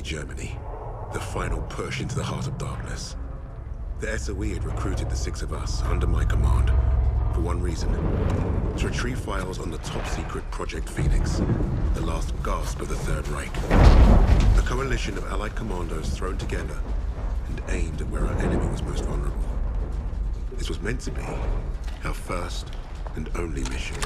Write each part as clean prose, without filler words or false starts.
Germany. The final push into the heart of darkness. The SOE had recruited the six of us under my command for one reason: to retrieve files on the top-secret Project Phoenix, the last gasp of the Third Reich. A coalition of Allied commandos thrown together and aimed at where our enemy was most vulnerable. This was meant to be our first and only mission.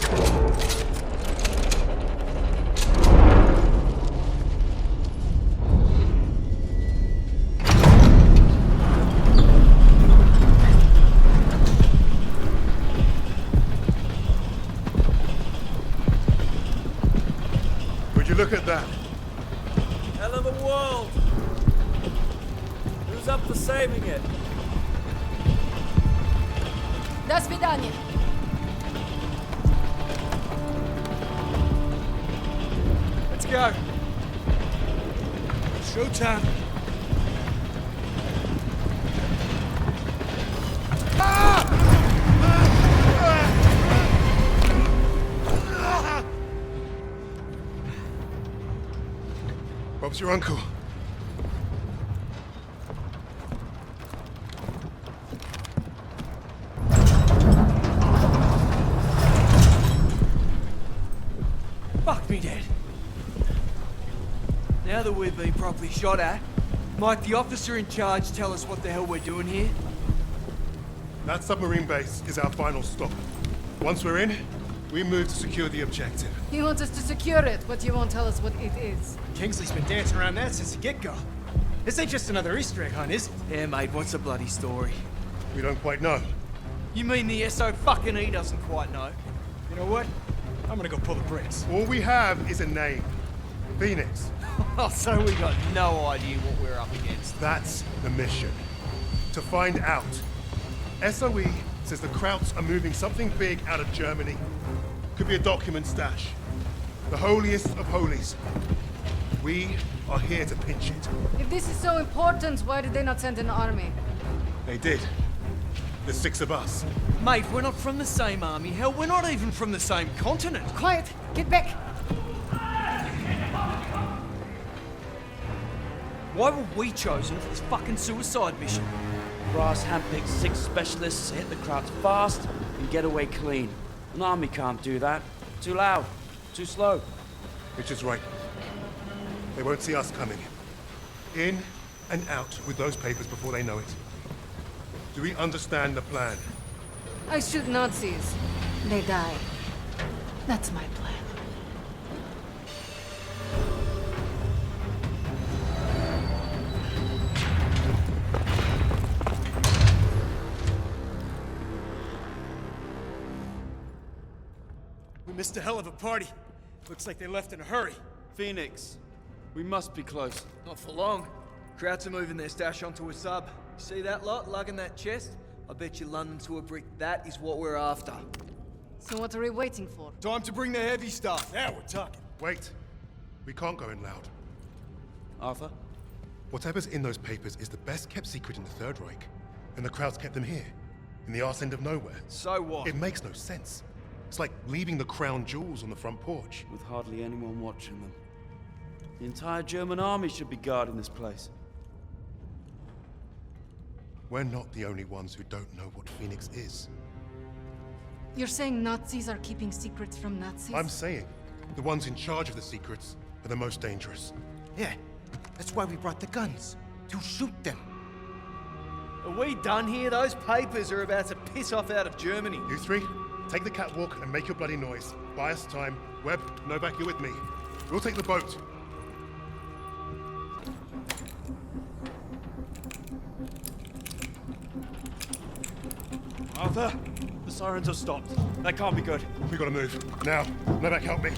Look at that. Hell of a world. Who's up for saving it? До свидания. Let's go. Showtime. Bob's your uncle. Fuck me dead. Now that we've been properly shot at, might the officer in charge tell us what the hell we're doing here? That submarine base is our final stop. Once we're in, we move to secure the objective. You want us to secure it, but you won't tell us what it is. Kingsley's been dancing around that since the get-go. This ain't just another Easter egg hunt, is it? Yeah, mate, what's the bloody story? We don't quite know. You mean the SO-fucking-E doesn't quite know? You know what? I'm gonna go pull the bricks. All we have is a name. Phoenix. Oh, so we got no idea what we're up against. That's the mission. To find out. SOE says the Krauts are moving something big out of Germany. Could be a document stash. The holiest of holies. We are here to pinch it. If this is so important, why did they not send an army? They did. There's six of us. Mate, we're not from the same army. Hell, we're not even from the same continent. Quiet! Get back! Why were we chosen for this fucking suicide mission? Brass handpicked 6 specialists to hit the crowds fast and get away clean. An army can't do that. Too loud. Too slow. Richard's right. They won't see us coming. In and out with those papers before they know it. Do we understand the plan? I shoot Nazis. They die. That's my plan. We missed a hell of a party. Looks like they left in a hurry. Phoenix, we must be close. Not for long. Krauts are moving their stash onto a sub. You see that lot lugging that chest? I bet you London to a brick. That is what we're after. So what are we waiting for? Time to bring the heavy stuff. Now we're talking. Wait. We can't go in loud. Arthur? Whatever's in those papers is the best kept secret in the Third Reich. And the Krauts kept them here. In the arse end of nowhere. So what? It makes no sense. It's like leaving the crown jewels on the front porch. With hardly anyone watching them. The entire German army should be guarding this place. We're not the only ones who don't know what Phoenix is. You're saying Nazis are keeping secrets from Nazis? I'm saying the ones in charge of the secrets are the most dangerous. Yeah, that's why we brought the guns. To shoot them. Are we done here? Those papers are about to piss off out of Germany. You three, take the catwalk and make your bloody noise. Buy us time. Webb, Novak, you're with me. We'll take the boat. Arthur, the sirens have stopped. That can't be good. We gotta move. Now, Novak, help me.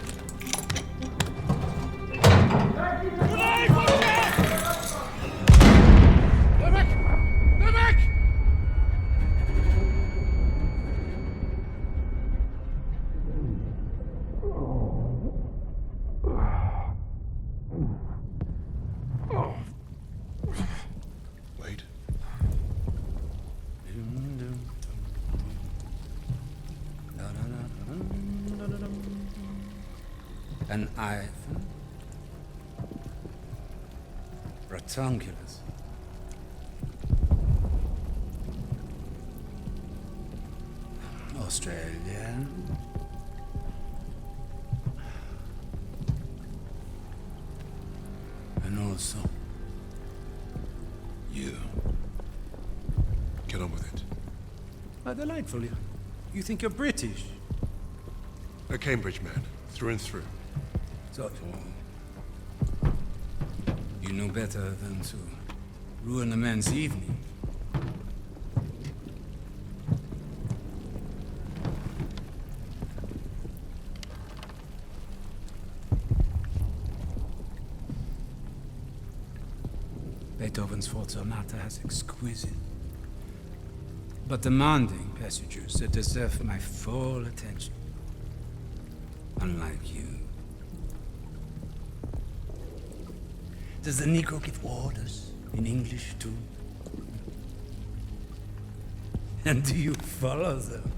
Novak! Novak! Wait. And I... Ratunculus. Australia. And also, You. Get on with it. delightful. You think you're British? A Cambridge man, through and through. So, you know better than to ruin a man's evening. Beethoven's Fourth Sonata has exquisite, but demanding passages that deserve my full attention. Unlike you. Does the Negro give orders in English too? And do you follow them?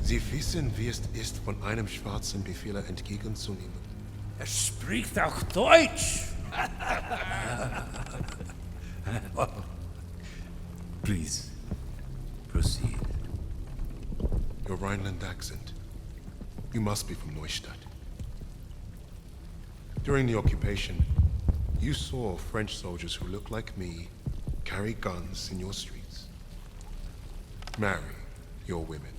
Sie wissen, wie es ist, von einem schwarzen Befehler entgegenzunehmen. Er spricht auch Deutsch! Please, proceed. Your Rhineland accent. You must be from Neustadt. During the occupation, you saw French soldiers who look like me carry guns in your streets. Marry your women.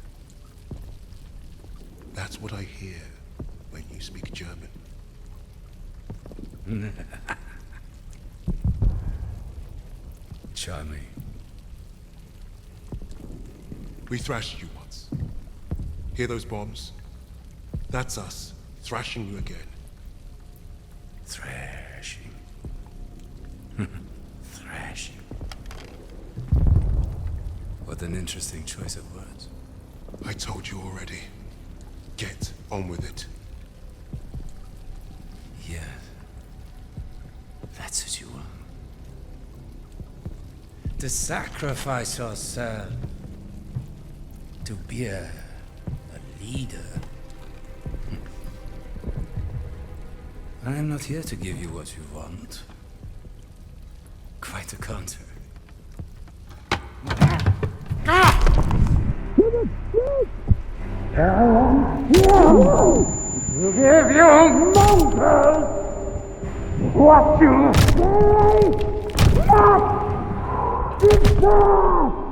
That's what I hear when you speak German. Charming. We thrashed you once. Hear those bombs? That's us, thrashing you again. Thrashing. Thrashing. What an interesting choice of words. I told you already. Get on with it. Yes. That's what you want. To sacrifice yourself. To be a leader. I am not here to give you what you want. Quite the contrary. Give you mongrels what you say must be done!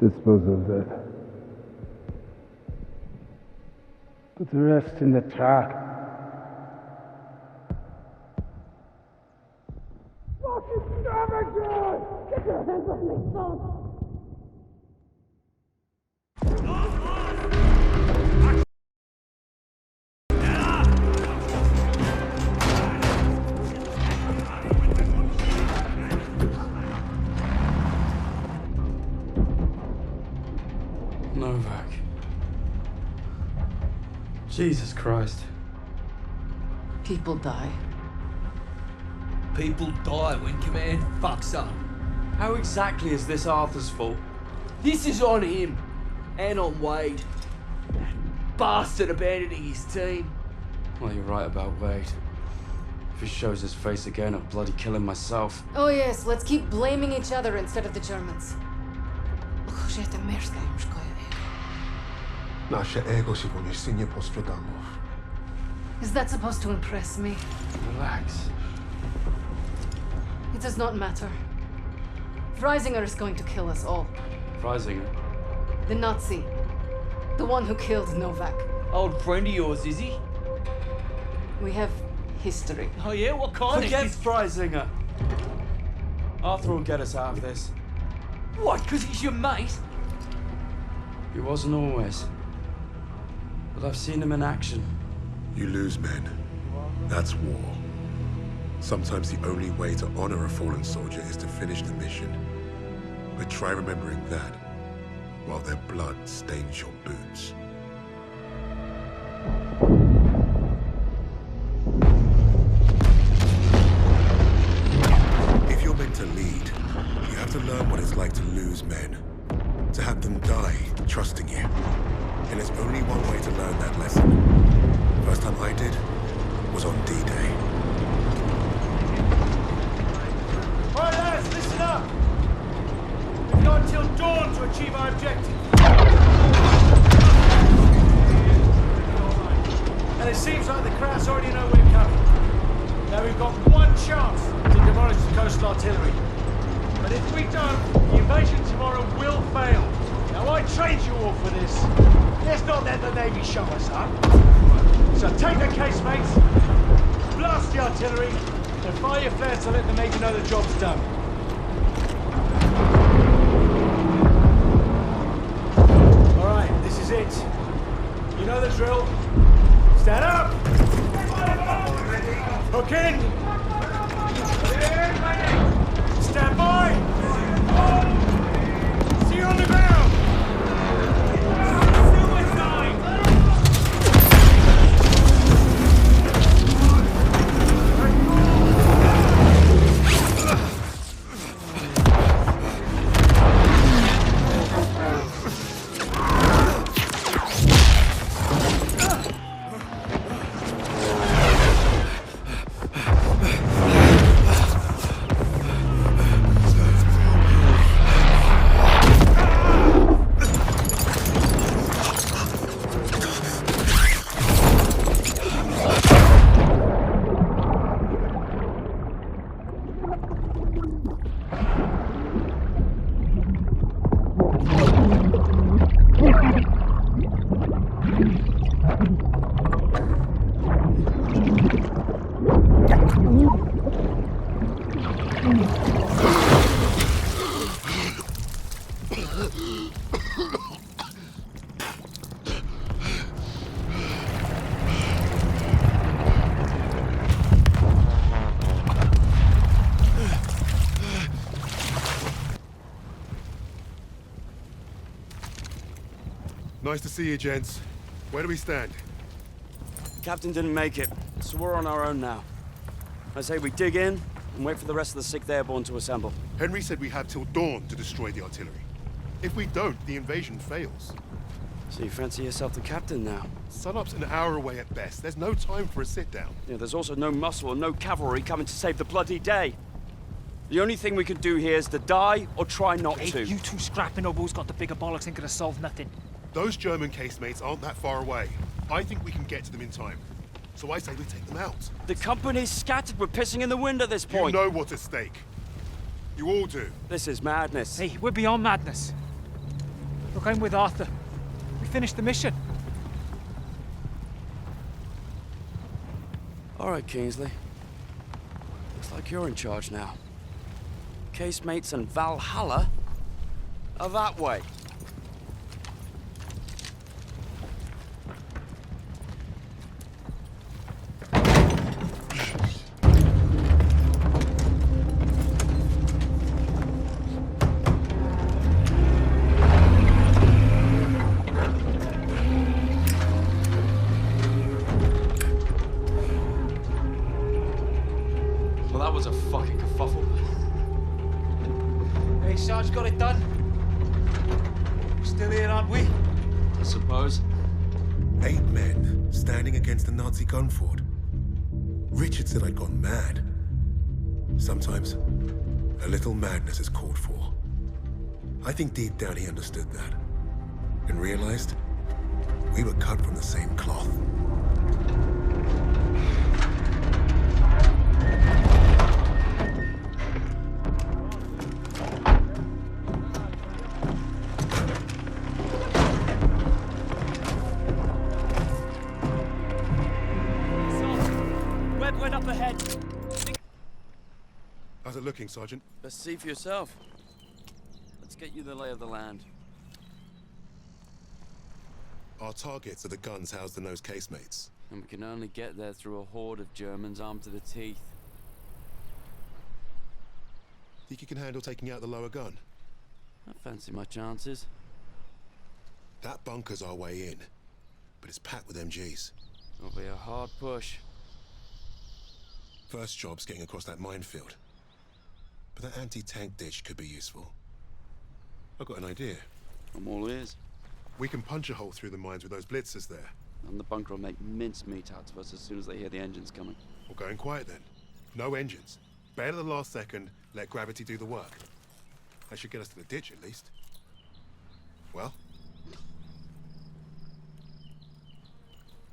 Dispose of that. Put the rest in the truck. Fucking savages! Get your hands off me, son! Novak. Jesus Christ. People die. People die when command fucks up. How exactly is this Arthur's fault? This is on him. And on Wade. That bastard abandoning his team. Well, you're right about Wade. If he shows his face again, I'll bloody kill him myself. Oh yes, let's keep blaming each other instead of the Germans. Nasze ego się po mieście nie postradamo. Is that supposed to impress me? Relax. It does not matter. Freisinger is going to kill us all. Freisinger? The Nazi. The one who killed Novak. Old friend of yours, is he? We have history. Oh yeah, what kind Forget of... Freisinger! Arthur will get us out of this. What, because he's your mate? He wasn't always. But I've seen him in action. You lose men. That's war. Sometimes the only way to honor a fallen soldier is to finish the mission. But try remembering that while their blood stains your boots. If you're meant to lead, And there's only one way to learn that lesson. First time I did was on D-Day. All right, lads, listen up. We've got until dawn to achieve our objective. And it seems like the Krauts already know we're coming. Now we've got one chance to demolish the coastal artillery. But if we don't, the invasion tomorrow will fail. Now I trained you all for this. Let's not let the Navy show us up. So take the casemates, blast the artillery, and fire your flares to let the Navy know the job's done. All right, this is it. You know the drill. Stand up! Hook in! Stand by! See you on the ground! Nice to see you, gents. Where do we stand? Captain didn't make it, so we're on our own now. I say we dig in and wait for the rest of the 6th Airborne to assemble. Henry said we have till dawn to destroy the artillery. If we don't, the invasion fails. So you fancy yourself the captain now? Sunup's an hour away at best. There's no time for a sit-down. Yeah, there's also no muscle and no cavalry coming to save the bloody day. The only thing we can do here is to die or try not to. You two scrapping over who's got the bigger bollocks ain't gonna solve nothing. Those German casemates aren't that far away. I think we can get to them in time. So I say we take them out. The company's scattered. We're pissing in the wind at this point. You know what's at stake. You all do. This is madness. Hey, we're beyond madness. Look, I'm with Arthur. We finished the mission. All right, Kingsley. Looks like you're in charge now. Casemates and Valhalla are that way. That was a fucking kerfuffle. Hey, Sarge got it done. We're still here, aren't we? I suppose. 8 men standing against a Nazi gun fort. Richard said I'd gone mad. Sometimes, a little madness is called for. I think deep down he understood that. And realized we were cut from the same cloth. Went up ahead. How's it looking, Sergeant? Best see for yourself. Let's get you the lay of the land. Our targets are the guns housed in those casemates. And we can only get there through a horde of Germans armed to the teeth. Think you can handle taking out the lower gun? I fancy my chances. That bunker's our way in, but it's packed with MGs. It'll be a hard push. First job's getting across that minefield. But that anti-tank ditch could be useful. I've got an idea. I'm all ears. We can punch a hole through the mines with those blitzers there. And the bunker will make mincemeat out of us as soon as they hear the engines coming. We're going quiet then. No engines. Bail at the last second, let gravity do the work. That should get us to the ditch at least. Well?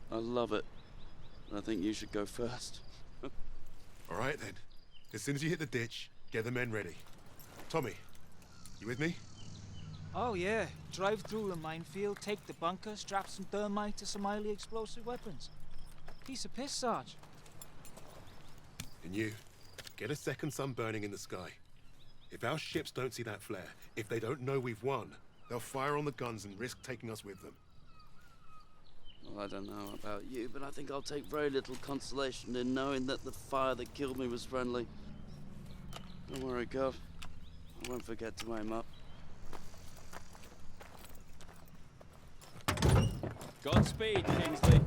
I love it. I think you should go first. All right then. As soon as you hit the ditch, get the men ready. Tommy, you with me? Oh yeah, drive through a minefield, take the bunker, strap some thermite to some highly explosive weapons. Piece of piss, Sarge. And you, get a second sun burning in the sky. If our ships don't see that flare, if they don't know we've won, they'll fire on the guns and risk taking us with them. Well, I don't know about you, but I think I'll take very little consolation in knowing that the fire that killed me was friendly. Don't worry, Gov. I won't forget to aim up. Godspeed, Kingsley.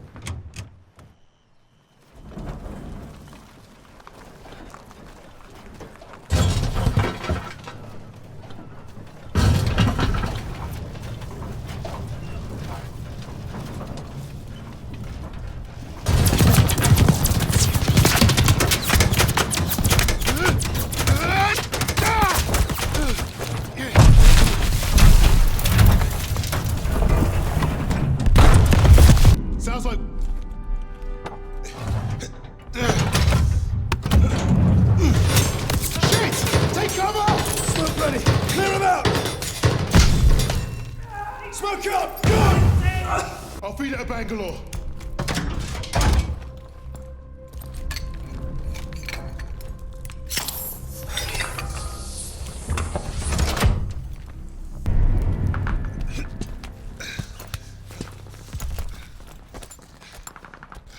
Sounds like... Shit! Take cover! Smoke ready! Clear them out! Smoke up! Go! I'll feed it at Bangalore.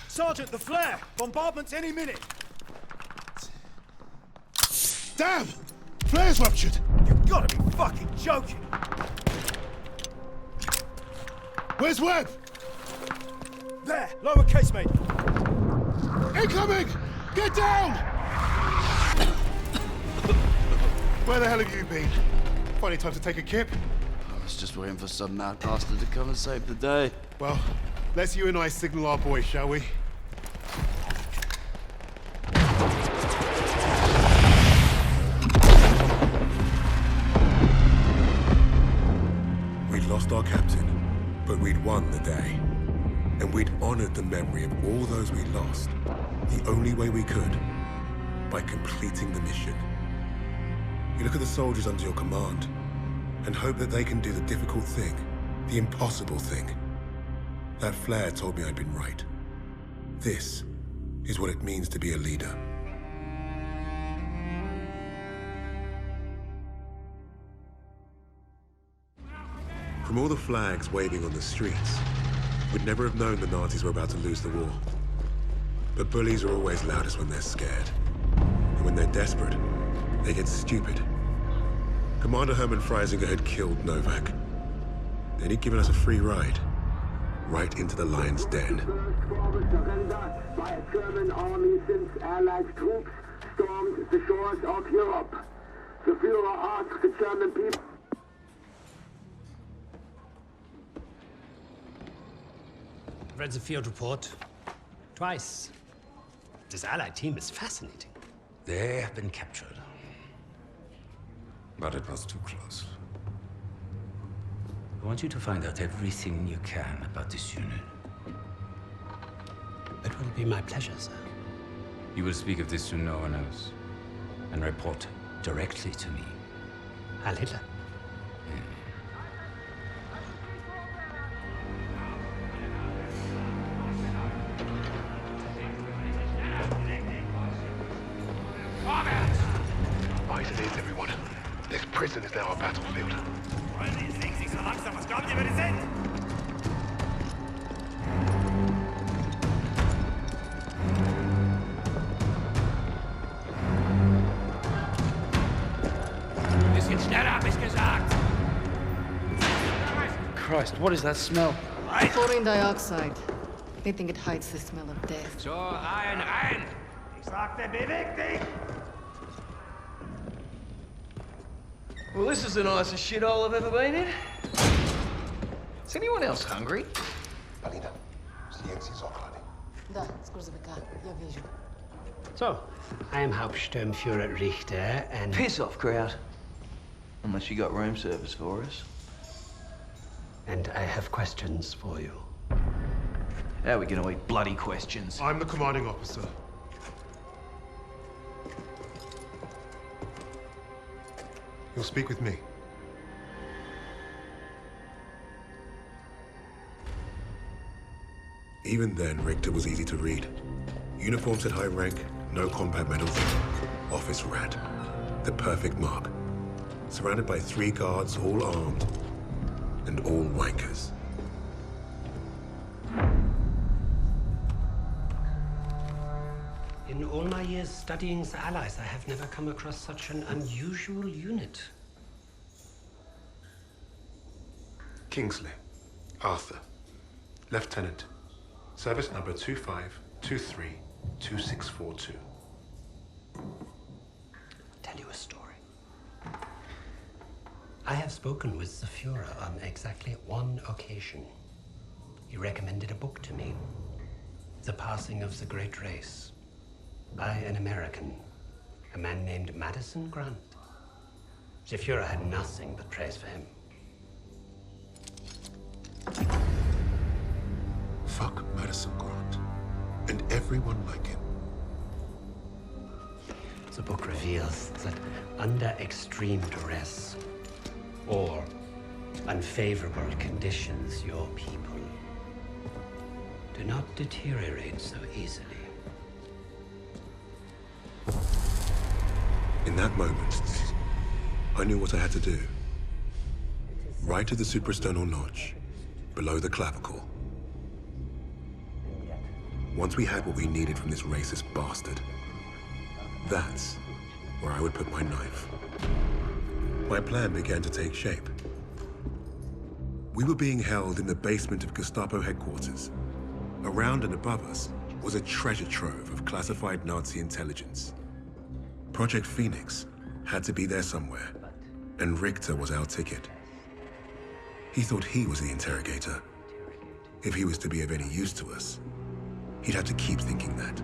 Sergeant, the flare! Bombardment's any minute! Damn! Flare's ruptured! You've gotta be fucking joking! Where's Webb? There! Lower casemate! Incoming! Get down! Where the hell have you been? Funny time to take a kip. I was just waiting for some mad bastard to come and save the day. Well, let's you and I signal our boys, shall we? We'd lost our captain, but we'd won the day. And we'd honored the memory of all those we lost, the only way we could, by completing the mission. You look at the soldiers under your command, and hope that they can do the difficult thing, the impossible thing. That flare told me I'd been right. This is what it means to be a leader. From all the flags waving on the streets, we'd never have known the Nazis were about to lose the war. But bullies are always loudest when they're scared. And when they're desperate, they get stupid. Commander Hermann Freisinger had killed Novak. Then he'd given us a free ride, right into the lion's den. Forward surrender by a German army since Allied troops stormed the shores of Europe. The Führer asked the German people. Read the field report twice. This Allied team is fascinating. They have been captured. But it was too close. I want you to find out everything you can about this unit. It will be my pleasure, sir. You will speak of this to no one else, and report directly to me. Heil Hitler. Right it is, everyone. This prison is now our battlefield. Bisschen schneller, hab ich gesagt! Christ, what is that smell? Chlorine dioxide. They think it hides the smell of death. So, rein! Ich sagte, beweg dich! Well, this is the nicest shithole I've ever been in. Is anyone else hungry? Alina, silenci Zoklady. Da, scurzăveca, eu vejo. So, I am Hauptsturmführer Richter, and... Piss off, crowd. Unless you got room service for us. And I have questions for you. How are we gonna eat bloody questions? I'm the commanding officer. You'll speak with me. Even then, Richter was easy to read. Uniforms at high rank, no combat medals. Office rat. The perfect mark. Surrounded by 3 guards, all armed. And all wankers. In all my years studying the Allies, I have never come across such an unusual unit. Kingsley. Arthur. Lieutenant. Service number 25232642. Tell you a story. I have spoken with the Führer on exactly one occasion. He recommended a book to me. The Passing of the Great Race. By an American. A man named Madison Grant. The Führer had nothing but praise for him. Fuck Madison Grant. And everyone like him. The book reveals that under extreme duress or unfavorable conditions, your people do not deteriorate so easily. In that moment, I knew what I had to do. Right to the suprasternal notch, below the clavicle. Once we had what we needed from this racist bastard, that's where I would put my knife. My plan began to take shape. We were being held in the basement of Gestapo headquarters. Around and above us was a treasure trove of classified Nazi intelligence. Project Phoenix had to be there somewhere, and Richter was our ticket. He thought he was the interrogator. If he was to be of any use to us, he'd have to keep thinking that.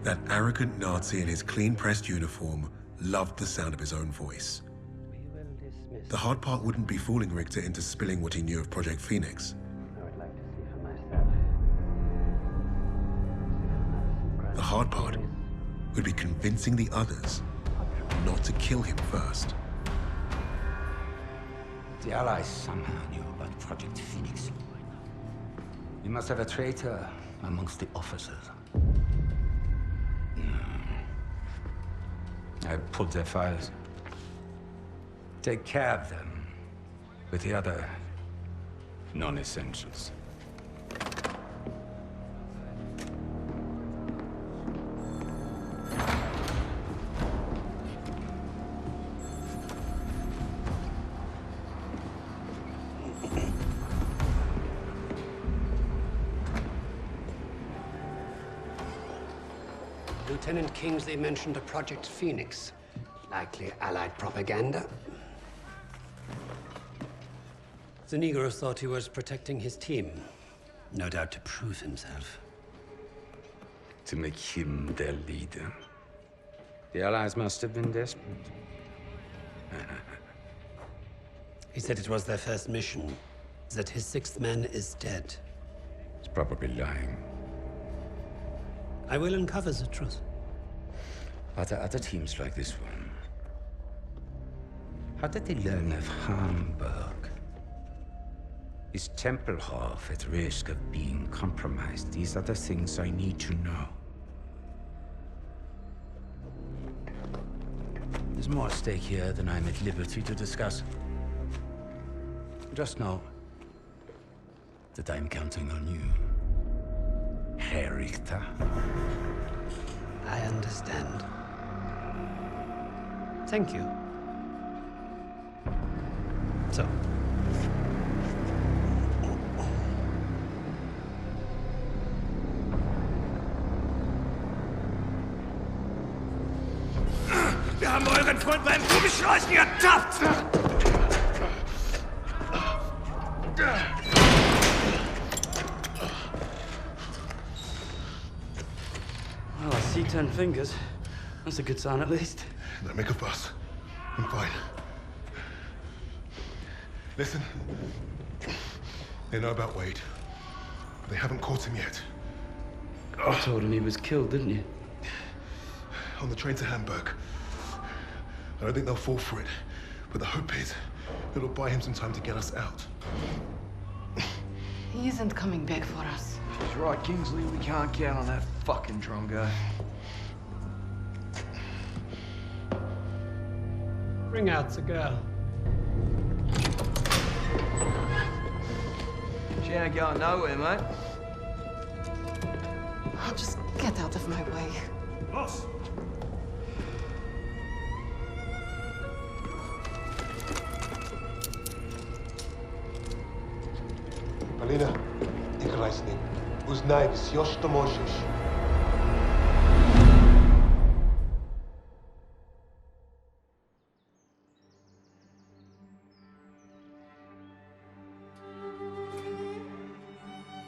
That arrogant Nazi in his clean-pressed uniform loved the sound of his own voice. The hard part wouldn't be fooling Richter into spilling what he knew of Project Phoenix. The hard part would be convincing the others not to kill him first. The Allies somehow knew about Project Phoenix. You must have a traitor amongst the officers. I pulled their files. Take care of them with the other non-essentials. Lieutenant Kingsley mentioned a Project Phoenix. Likely Allied propaganda. The Negro thought he was protecting his team. No doubt to prove himself. To make him their leader. The Allies must have been desperate. He said it was their first mission. That his 6th man is dead. He's probably lying. I will uncover the truth. Are there other teams like this one? How did they learn of Hamburg? Is Tempelhof at risk of being compromised? These are the things I need to know. There's more at stake here than I'm at liberty to discuss. Just know that I'm counting on you, Herr Richter. I understand. Thank you. So. Wir haben euren Freund beim Gummischleusen ertappt! see 10 fingers. That's a good sign, at least. Don't make a fuss. I'm fine. Listen. They know about Wade. They haven't caught him yet. You told him he was killed, didn't you? On the train to Hamburg. I don't think they'll fall for it. But the hope is it'll buy him some time to get us out. He isn't coming back for us. She's right, Kingsley. We can't count on that fucking drum guy. Bring out the girl. She ain't going nowhere, mate. Oh, just get out of my way. Boss! Alina, играй с ним. Узнай все, что можешь.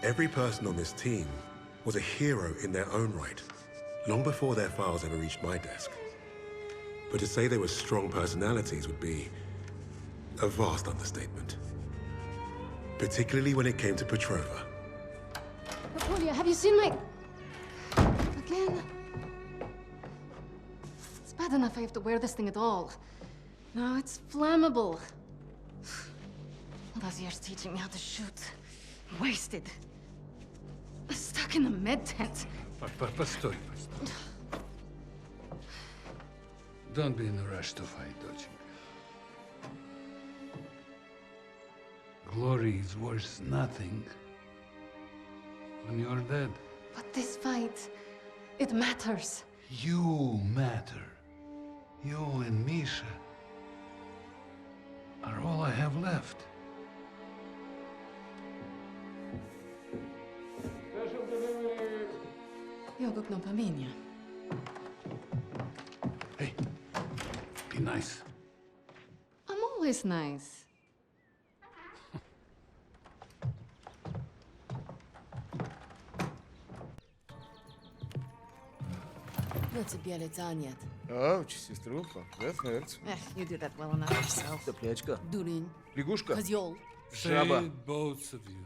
Every person on this team was a hero in their own right, long before their files ever reached my desk. But to say they were strong personalities would be a vast understatement. Particularly when it came to Petrova. Napoleon, have you seen my... Again? It's bad enough I have to wear this thing at all. Now it's flammable. All those years teaching me how to shoot. Wasted. Stuck in a med tent. Постой. Don't be in a rush to fight, доченька. Glory is worth nothing when you're dead. But this fight, it matters. You matter. You and Misha are all I have left. Io kupno pamięć. Hey, be nice. I'm always nice. No тебе лица нет. Ouch, сеструха, that hurts. You do that well enough yourself. Топлячка. Дурень. Лягушка. Козёл. Say it, both of you.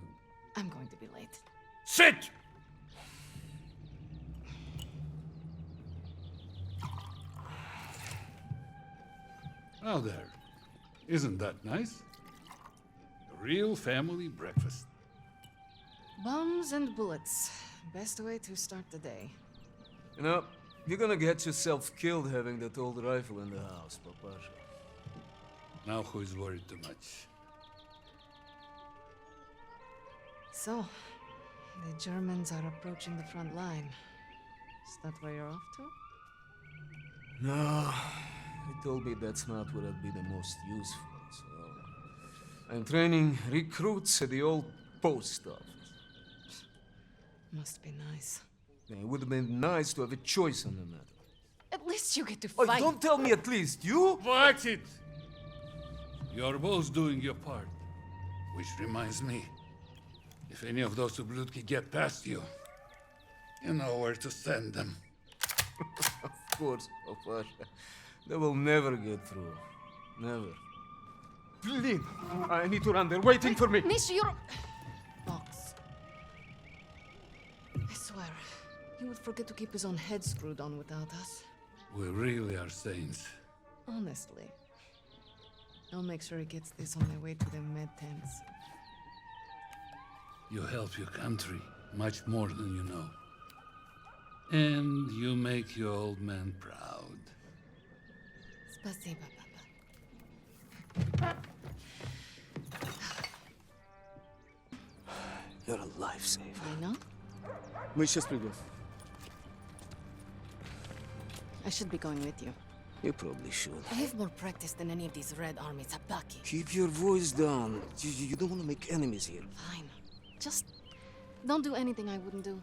I'm going to be late. Sit! Now there. Isn't that nice? A real family breakfast. Bombs and bullets. Best way to start the day. You know, you're gonna get yourself killed having that old rifle in the house, Papasha. Now who is worried too much? So, the Germans are approaching the front line. Is that where you're off to? No, he told me that's not where I'd be the most useful, so... I'm training recruits at the old post office. Must be nice. Yeah, it would have been nice to have a choice on the matter. At least you get to Oh, fight. don't tell me at least, you? Watch it! You're both doing your part. Which reminds me, if any of those ублюдки get past you, you know where to send them. Of course, Papasha. They will never get through. Never. Please, I need to run. They're waiting for me. Misha, you're... Box. I swear, he would forget to keep his own head screwed on without us. We really are saints. Honestly. I'll make sure he gets this on their way to the med tents. You help your country much more than you know. And you make your old man proud. Спасибо, Papa. You're a lifesaver. I know. Мы сейчас придем. I should be going with you. You probably should. I have more practice than any of these Red Army Tabaki. Keep your voice down. You don't want to make enemies here. Fine. Just don't do anything I wouldn't do.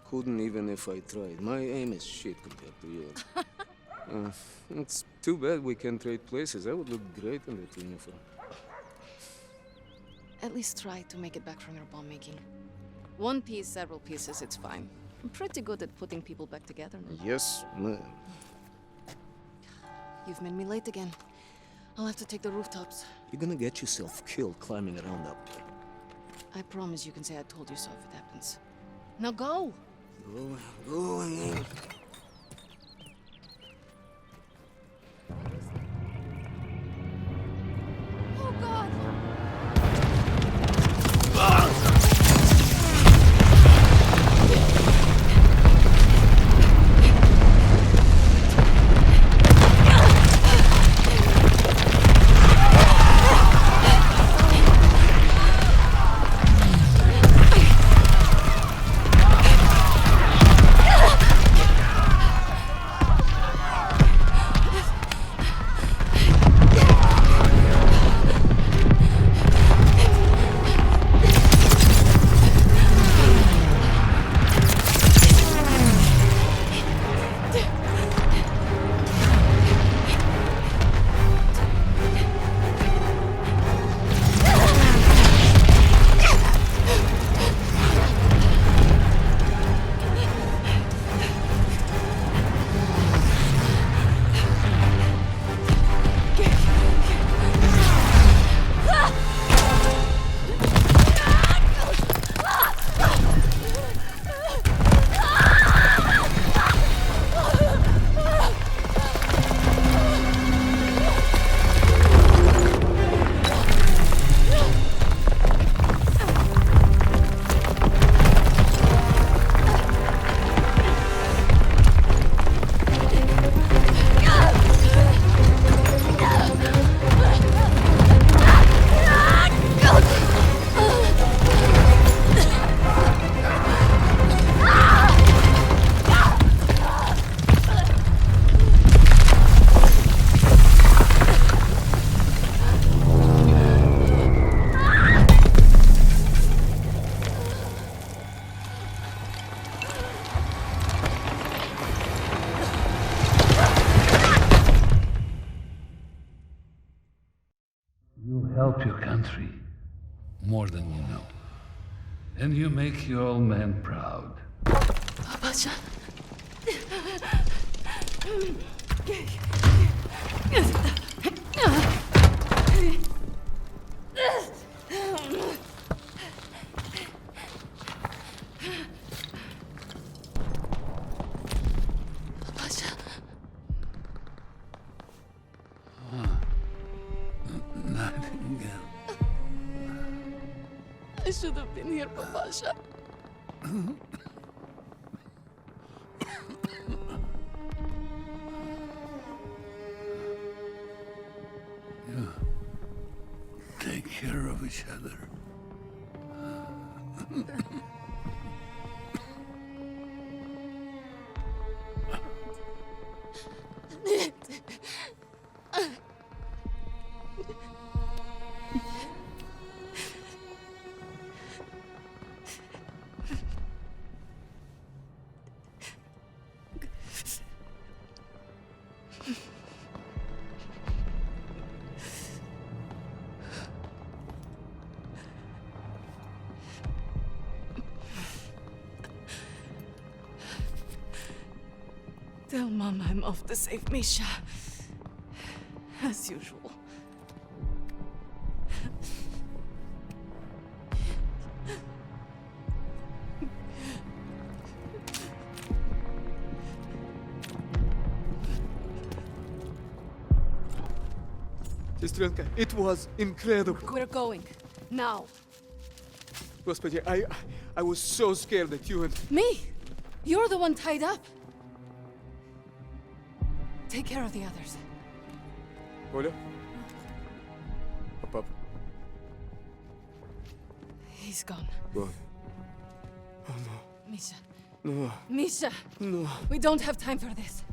Couldn't even if I tried. My aim is shit compared to yours. It's too bad we can't trade places. I would look great in that uniform. At least try to make it back from your bomb making. One piece, several pieces, it's fine. I'm pretty good at putting people back together now. Yes, ma'am. You've made me late again. I'll have to take the rooftops. You're gonna get yourself killed climbing around up there. I promise you can say I told you so if it happens. Now go! Going. Oh God! help your country more than you know. And you make your old man proud. Pasha. I should have been here, Papasha. Yeah. Take care of each other. Tell Mom I'm off to save Misha. As usual. Sestrenka, it was incredible. We're going. Now. Господи, I was so scared that you and... Me? You're the one tied up. Take care of the others. Оля? Papa? He's gone. Gone. Oh no. Misha. No. Misha! No. We don't have time for this.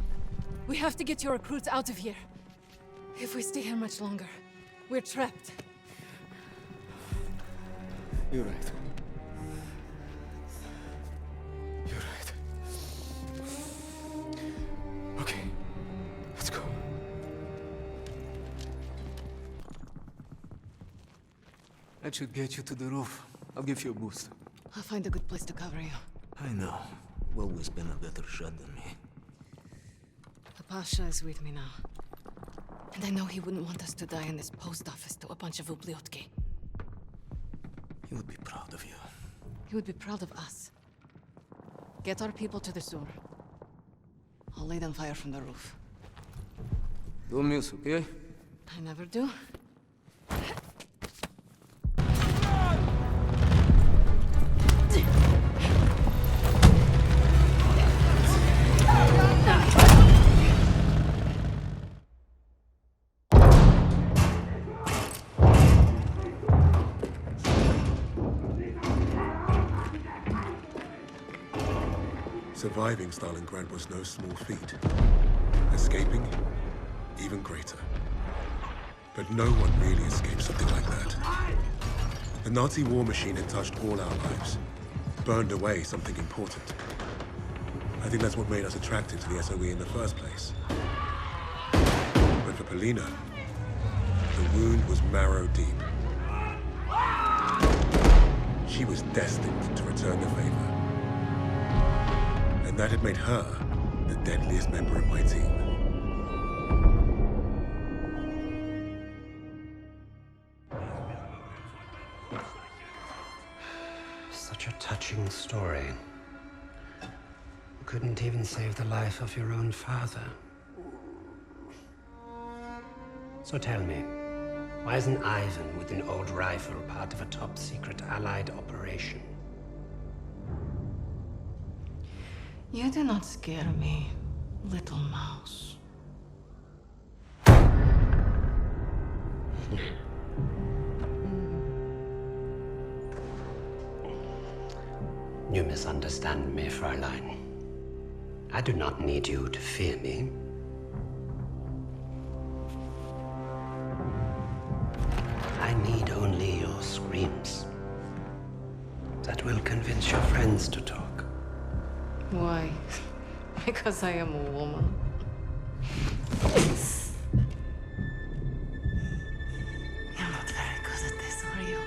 We have to get your recruits out of here. If we stay here much longer, we're trapped. You're right. You're right. Okay. Let's go. That should get you to the roof. I'll give you a boost. I'll find a good place to cover you. I know. always been a better shot than me. The Pasha is with me now. And I know he wouldn't want us to die in this post office to a bunch of ubliotki. He would be proud of you. He would be proud of us. Get our people to the sewer. I'll lay them fire from the roof. Don't miss, okay? I never do. Surviving Stalingrad was no small feat. Escaping, even greater. But no one really escaped something like that. The Nazi war machine had touched all our lives, burned away something important. I think that's what made us attracted to the SOE in the first place. But for Polina, the wound was marrow deep. She was destined to return the favor. And that had made her the deadliest member of my team. Such a touching story. You couldn't even save the life of your own father. So tell me, why isn't Ivan with an old rifle part of a top-secret Allied operation? You do not scare me, little mouse. You misunderstand me, Fräulein. I do not need you to fear me. I need only your screams. That will convince your friends to talk. Why? Because I am a woman. You're not very good at this, are you?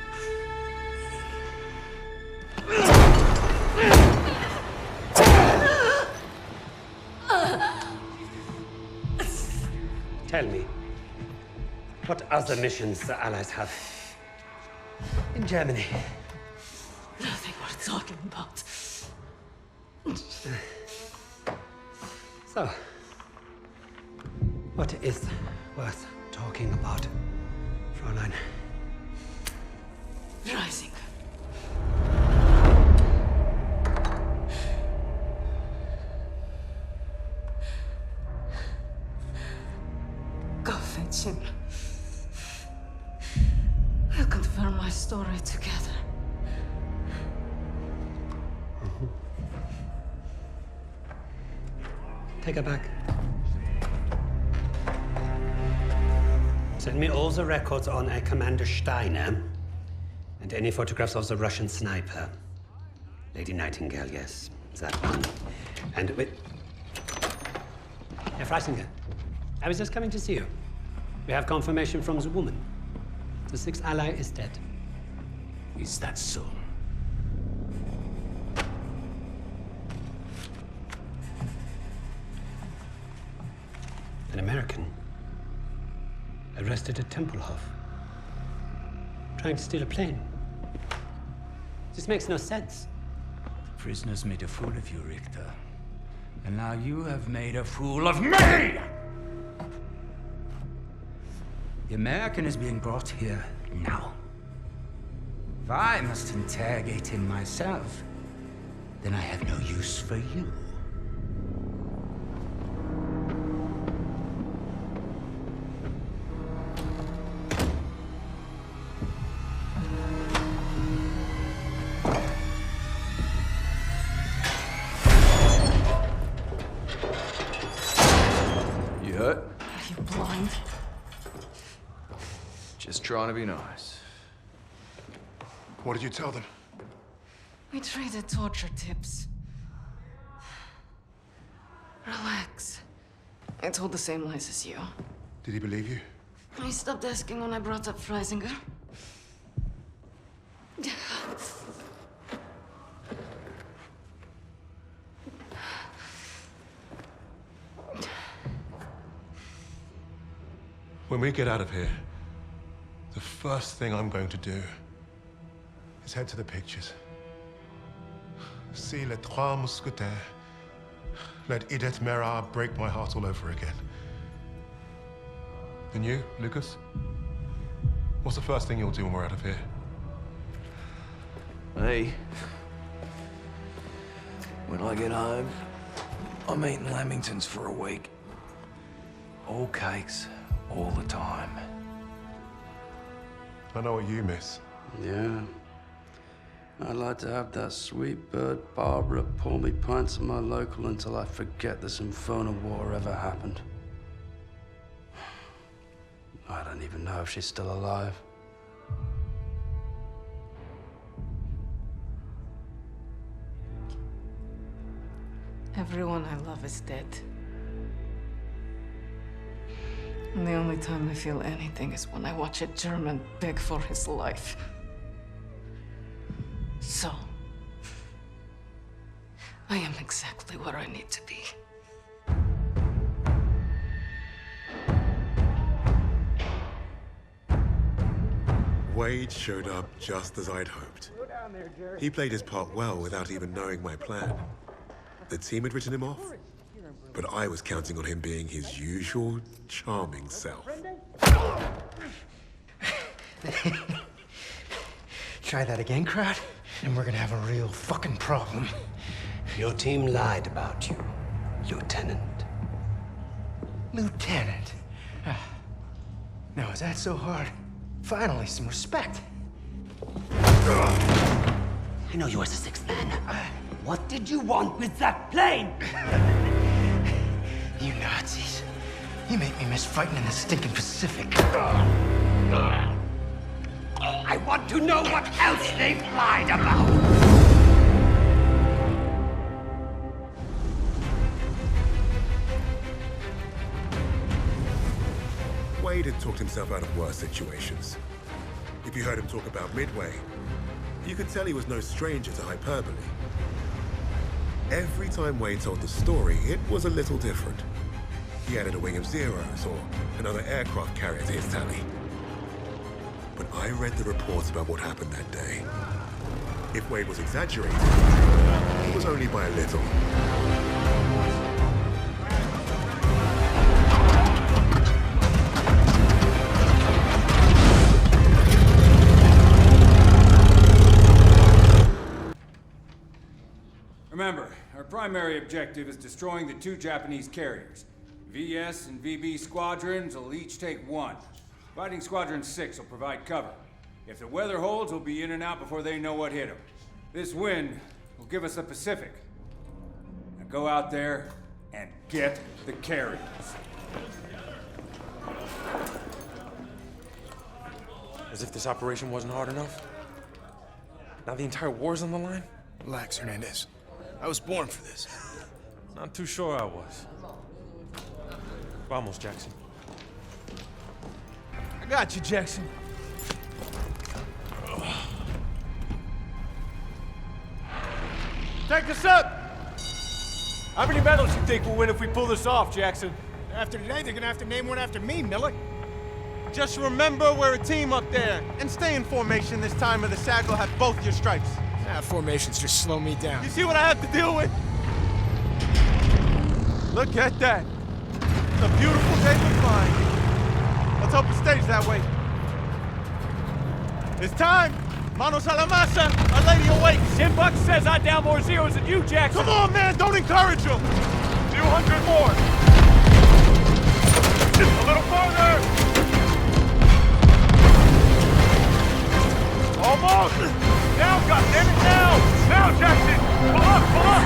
Tell me, what other missions the Allies have in Germany? Nothing worth talking about. So, what is worth talking about, Fräulein? Rising. Go fetch him. We'll confirm my story together. Take her back. Send me all the records on a Commander Steiner and any photographs of the Russian sniper. Lady Nightingale, yes, that one. And wait. Herr Freisinger, I was just coming to see you. We have confirmation from the woman. The sixth ally is dead. Is that so? An American arrested at Tempelhof, trying to steal a plane. This makes no sense. The prisoners made a fool of you, Richter. And now you have made a fool of me! The American is being brought here now. If I must interrogate him myself, then I have no use for you. Trying to be nice. What did you tell them? We traded torture tips. Relax. I told the same lies as you. Did he believe you? He stopped asking when I brought up Freisinger. When we get out of here, the first thing I'm going to do is head to the pictures. See Les Trois Mousquetaires. Let Edith Merard break my heart all over again. And you, Lucas? What's the first thing you'll do when we're out of here? Hey. When I get home, I'm eating Lamingtons for a week. All cakes, all the time. I know what you miss. Yeah. I'd like to have that sweet bird Barbara pour me pints of my local until I forget this infernal war ever happened. I don't even know if she's still alive. Everyone I love is dead. And the only time I feel anything is when I watch a German beg for his life. So, I am exactly where I need to be. Wade showed up just as I'd hoped. He played his part well without even knowing my plan. The team had written him off, but I was counting on him being his usual charming self. Try that again, crowd, and we're gonna have a real fucking problem. Your team lied about you, Lieutenant. Lieutenant? Now, is that so hard? Finally, some respect. I know you as the sixth man. What did you want with that plane? You Nazis. You make me miss fighting in the stinking Pacific. I want to know what else they've lied about. Wade had talked himself out of worse situations. If you heard him talk about Midway, you could tell he was no stranger to hyperbole. Every time Wade told the story, it was a little different. He added a wing of Zeros or another aircraft carrier to his tally. But I read the reports about what happened that day. If Wade was exaggerating, it was only by a little. Remember, our primary objective is destroying the 2 Japanese carriers. VS and VB squadrons will each take 1. Fighting Squadron 6 will provide cover. If the weather holds, we'll be in and out before they know what hit them. This wind will give us the Pacific. Now go out there and get the carriers. As if this operation wasn't hard enough. Now the entire war's on the line? Relax, Hernandez. I was born for this. Not too sure I was. Vamos, Jackson. I got you, Jackson. Take us up! How many medals you think we'll win if we pull this off, Jackson? After today, they're gonna have to name one after me, Miller. Just remember we're a team up there, and stay in formation this time or the SAG will have both your stripes. Formations just slow me down. You see what I have to deal with? Look at that. It's a beautiful day for flying. Let's hope it stays that way. It's time. Manos a la masa. Our lady awakes. 10 bucks says I down more zeros than you, Jackson. Come on, man. Don't encourage him. 200 more. Just a little farther. Almost. Now, goddammit, now! Now, Jackson! Pull up, pull up!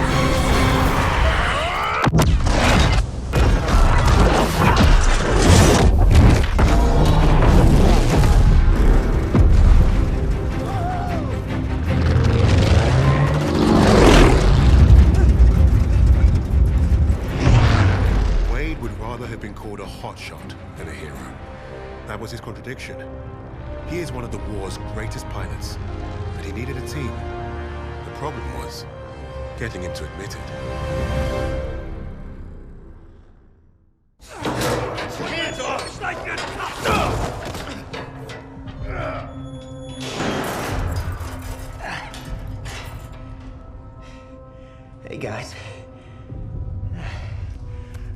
Wade would rather have been called a hotshot than a hero. That was his contradiction. He is one of the war's greatest pilots, but he needed a team. The problem was getting him to admit it. Hands off! It's like good. Hey, guys.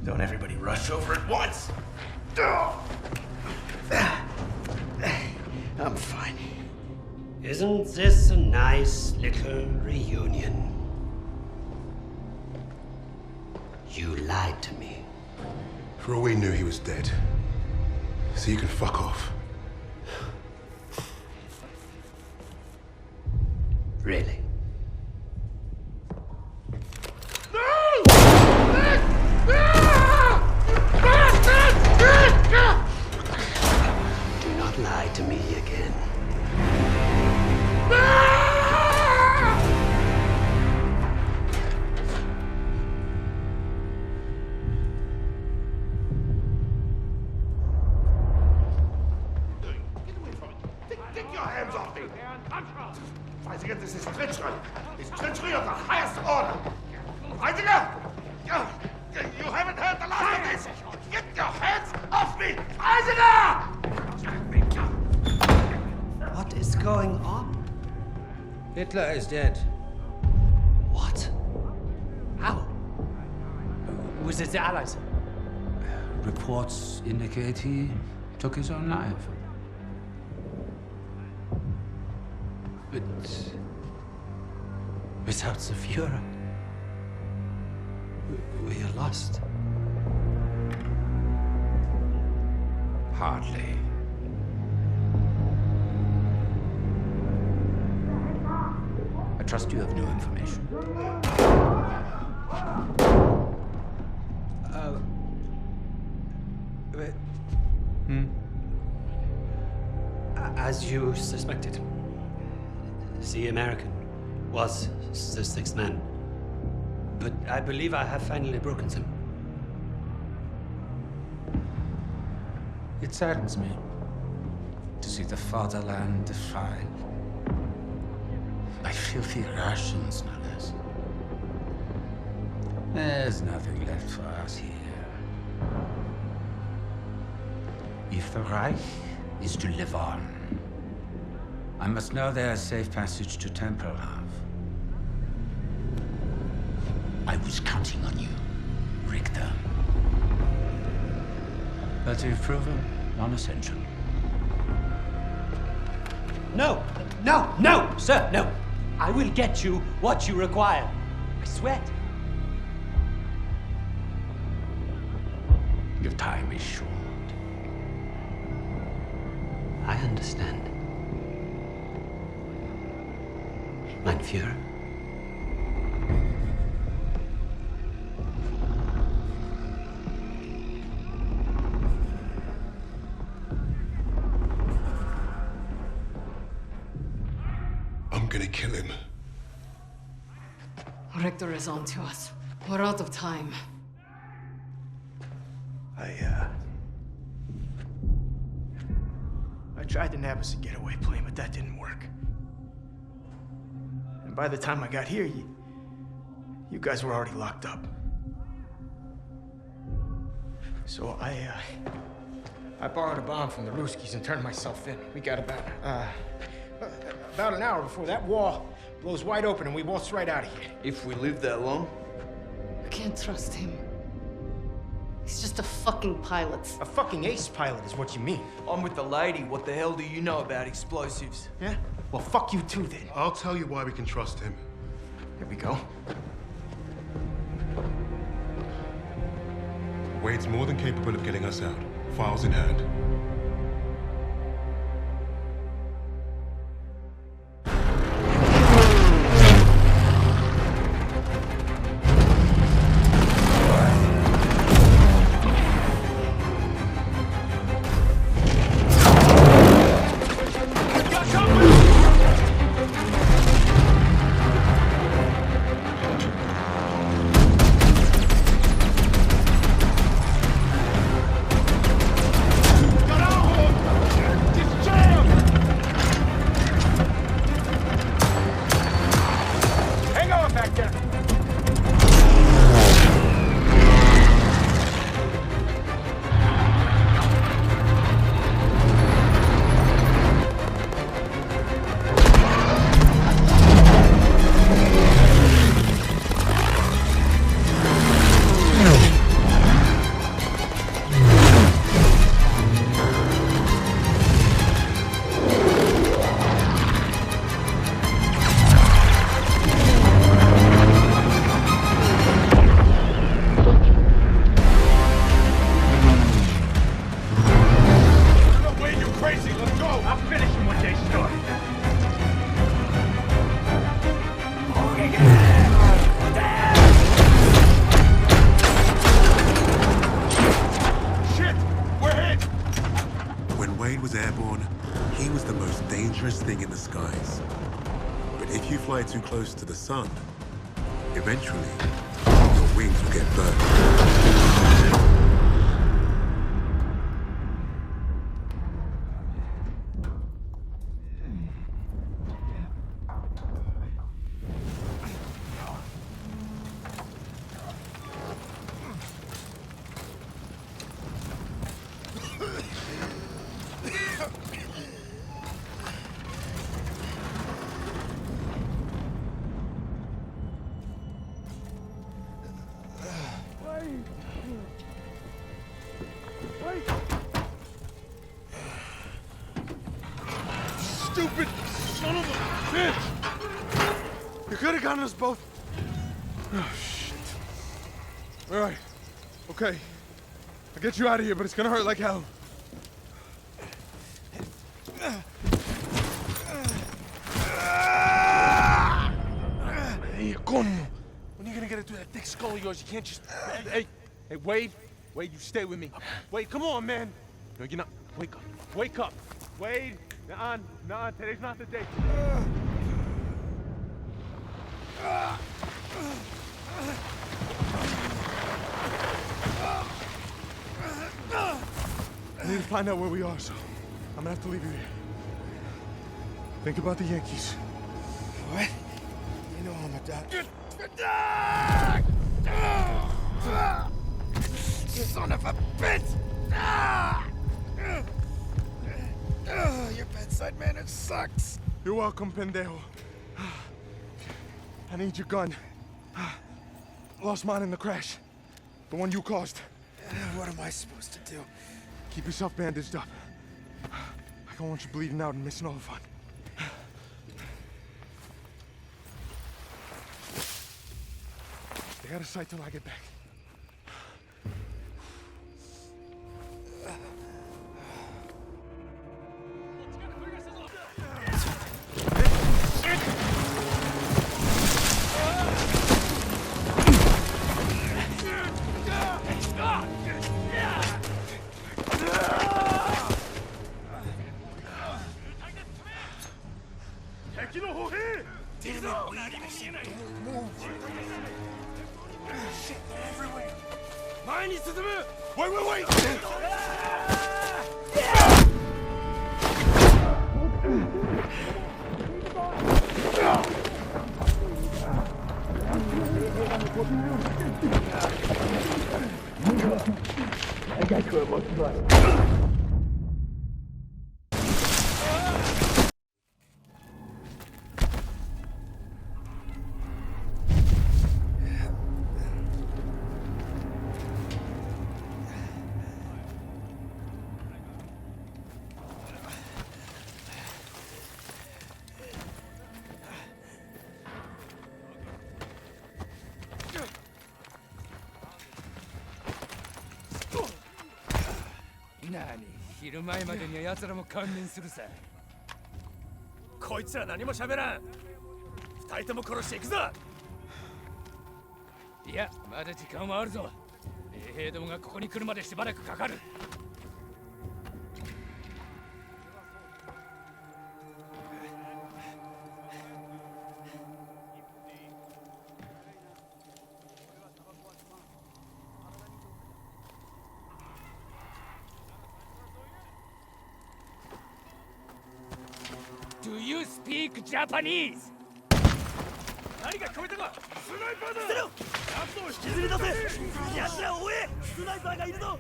Don't everybody rush over at once. I'm fine. Isn't this a nice little reunion? You lied to me. For all we knew, he was dead. So you can fuck off. Really? Do not lie to me again. Take your hands off me! Weisiger, this is treachery! It's treachery of the highest order! Weisiger! You haven't heard the last of this! Get your hands off me! Weisiger! What is going on? Hitler is dead. What? How? Was it the Allies? Reports indicate he took his own life. But without the Führer, we are lost. Hardly. I trust you have new information. As you suspected, the American was the sixth man. But I believe I have finally broken them. It saddens me to see the fatherland defiled by filthy Russians, no less. There's nothing left for us here. If the Reich is to live on, I must know there's safe passage to Tempelhof. I was counting on you, Richter. But you've proven non-essential. No, sir, no. I will get you what you require. I swear. Your time is short. I understand. Mein Führer. I'm gonna kill him. Richter is on to us. We're out of time. I tried to nab us a getaway plane, but that didn't work. And by the time I got here, you guys were already locked up. So I borrowed a bomb from the Ruskies and turned myself in. We got about an hour before that wall blows wide open and we waltz right out of here. If we live that long? I can't trust him. He's just a fucking pilot. A fucking ace pilot is what you mean. I'm with the lady. What the hell do you know about explosives? Yeah? Well, fuck you too, then. I'll tell you why we can trust him. Here we go. Wade's more than capable of getting us out. Files in hand. Get out! too close to the sun, eventually, your wings will get burned. Stupid son of a bitch! You could have gotten us both. Oh, shit. All right. Okay. I'll get you out of here, but it's gonna hurt like hell. Hey, coño. When are you gonna get it through that thick skull of yours? You can't just... Hey, Wade. Wade, you stay with me. Wade, come on, man. No, you're not. Wake up. Wake up. Wade. Nuh-uh, today's not the day. I need to find out where we are, so I'm gonna have to leave you here. Think about the Yankees. What? You know I'm a doctor. Son of a bitch! Your bedside manner sucks. You're welcome, pendejo. I need your gun. Lost mine in the crash. The one you caused. What am I supposed to do? Keep yourself bandaged up. I don't want you bleeding out and missing all the fun. Stay out of sight till I get back. Wait! I got you about to run.何、昼前までには奴らも観念するさ。こいつら何も喋らん。二人とも殺していくぞ。いや、まだ時間はあるぞ。衛兵どもがここに来るまでしばらくかかる。Do you speak Japanese? 何が聞こえたか？スナイパーだ！捨てろ！奴を引きずり出せ！奴らを追え！スナイパーがいるぞ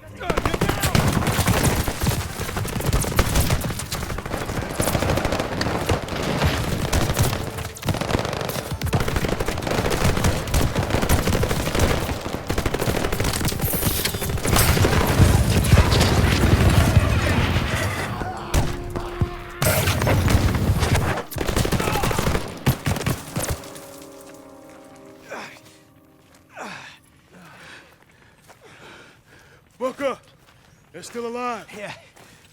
！They're still alive. Yeah,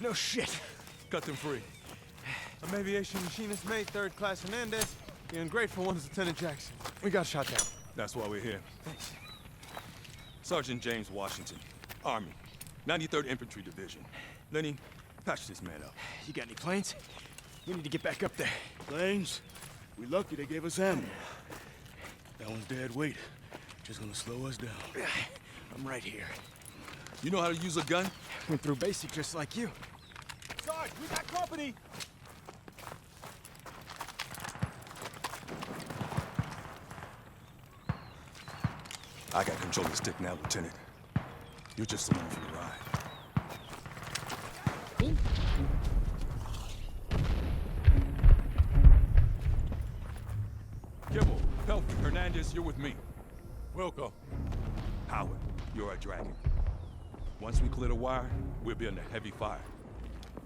no shit. Cut them free. I'm aviation machinist mate, 3rd class Hernandez. The ungrateful one is Lieutenant Jackson. We got shot down. That's why we're here. Thanks. Sergeant James Washington, Army, 93rd Infantry Division. Lenny, patch this man up. You got any planes? We need to get back up there. Planes? We lucky they gave us ammo. That one's dead weight. Just gonna slow us down. I'm right here. You know how to use a gun? Went through basic just like you. Sarge, we got company! I got control of the stick now, Lieutenant. You're just along for the ride. Kimmel, Pelfrey, Hernandez, you're with me. Welcome. Howard, you're a dragon. Once we clear the wire, we'll be under heavy fire.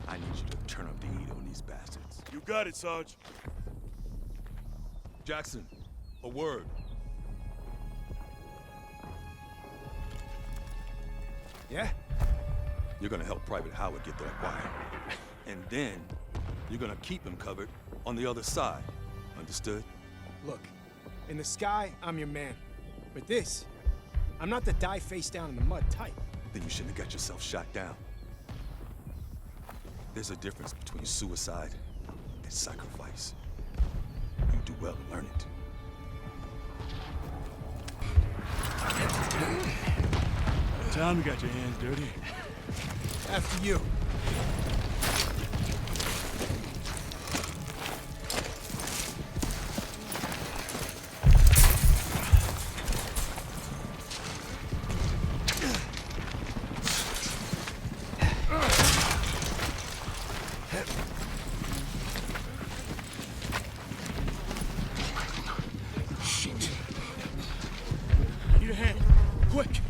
I need you to turn up the heat on these bastards. You got it, Sarge. Jackson, a word. Yeah? You're gonna help Private Howard get that wire. And then, you're gonna keep him covered on the other side. Understood? Look, in the sky, I'm your man. But this, I'm not the die face down in the mud type. Then you shouldn't have got yourself shot down. There's a difference between suicide and sacrifice. You do well to learn it. Time you got your hands dirty. After you. Shit. Need a hand. Quick.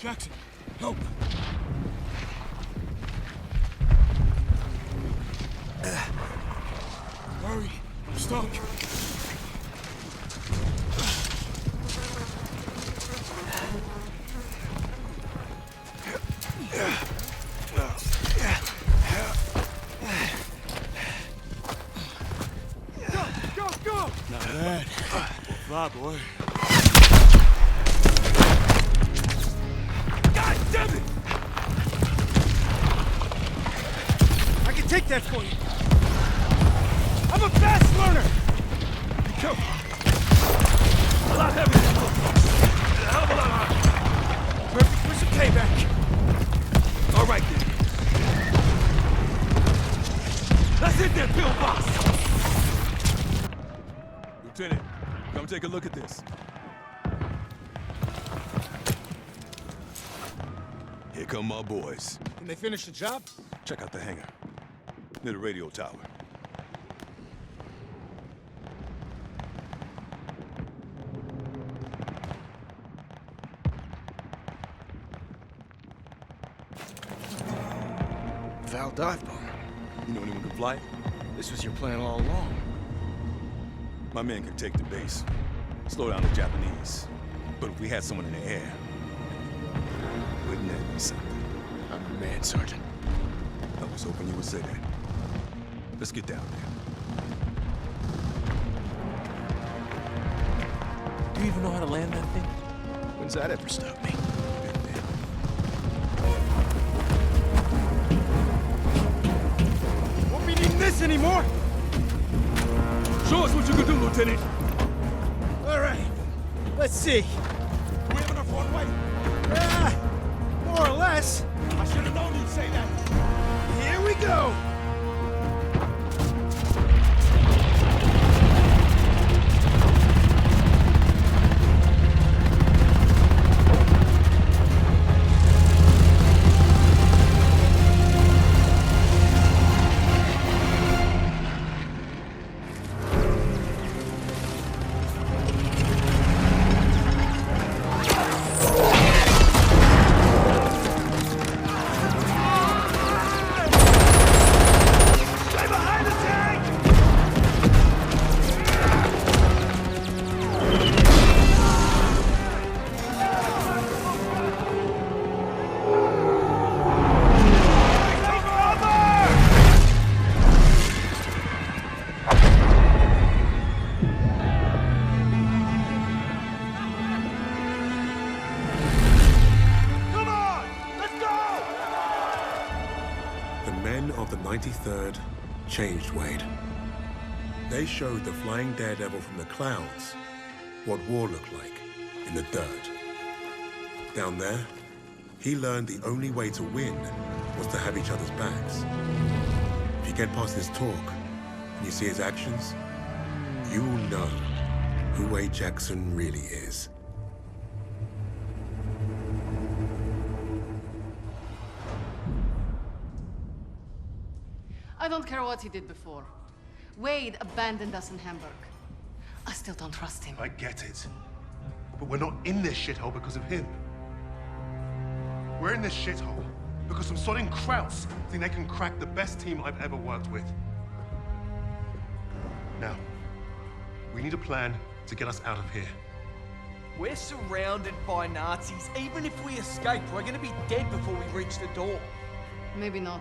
Jackson, help! Hurry, I'm stuck. Go! Not bad. Fly, boy. Damn it! I can take that for you. I'm a fast learner. Be careful. A lot heavier than a hell of a lot harder. Perfect for some payback. All right, then. Let's hit that pillbox. Lieutenant, come take a look at this. Here come my boys. Can they finish the job? Check out the hangar. Near the radio tower. Val dive bomb. You know anyone who can fly it? This was your plan all along. My men can take the base. Slow down the Japanese. But if we had someone in the air, wouldn't that be something? I'm your man, Sergeant. I was hoping you would say that. Let's get down there. Do you even know how to land that thing? When's that ever stopped me? Won't be needing this anymore! Show us what you can do, Lieutenant! All right, let's see. We have enough runway? More or less. I should have known you'd say that. Here we go! 23rd changed Wade. They showed the flying daredevil from the clouds what war looked like in the dirt. Down there, he learned the only way to win was to have each other's backs. If you get past his talk and you see his actions, you will know who Wade Jackson really is. I don't care what he did before. Wade abandoned us in Hamburg. I still don't trust him. I get it. But we're not in this shithole because of him. We're in this shithole because some sodding Krauts think they can crack the best team I've ever worked with. Now, we need a plan to get us out of here. We're surrounded by Nazis. Even if we escape, we're gonna be dead before we reach the door. Maybe not.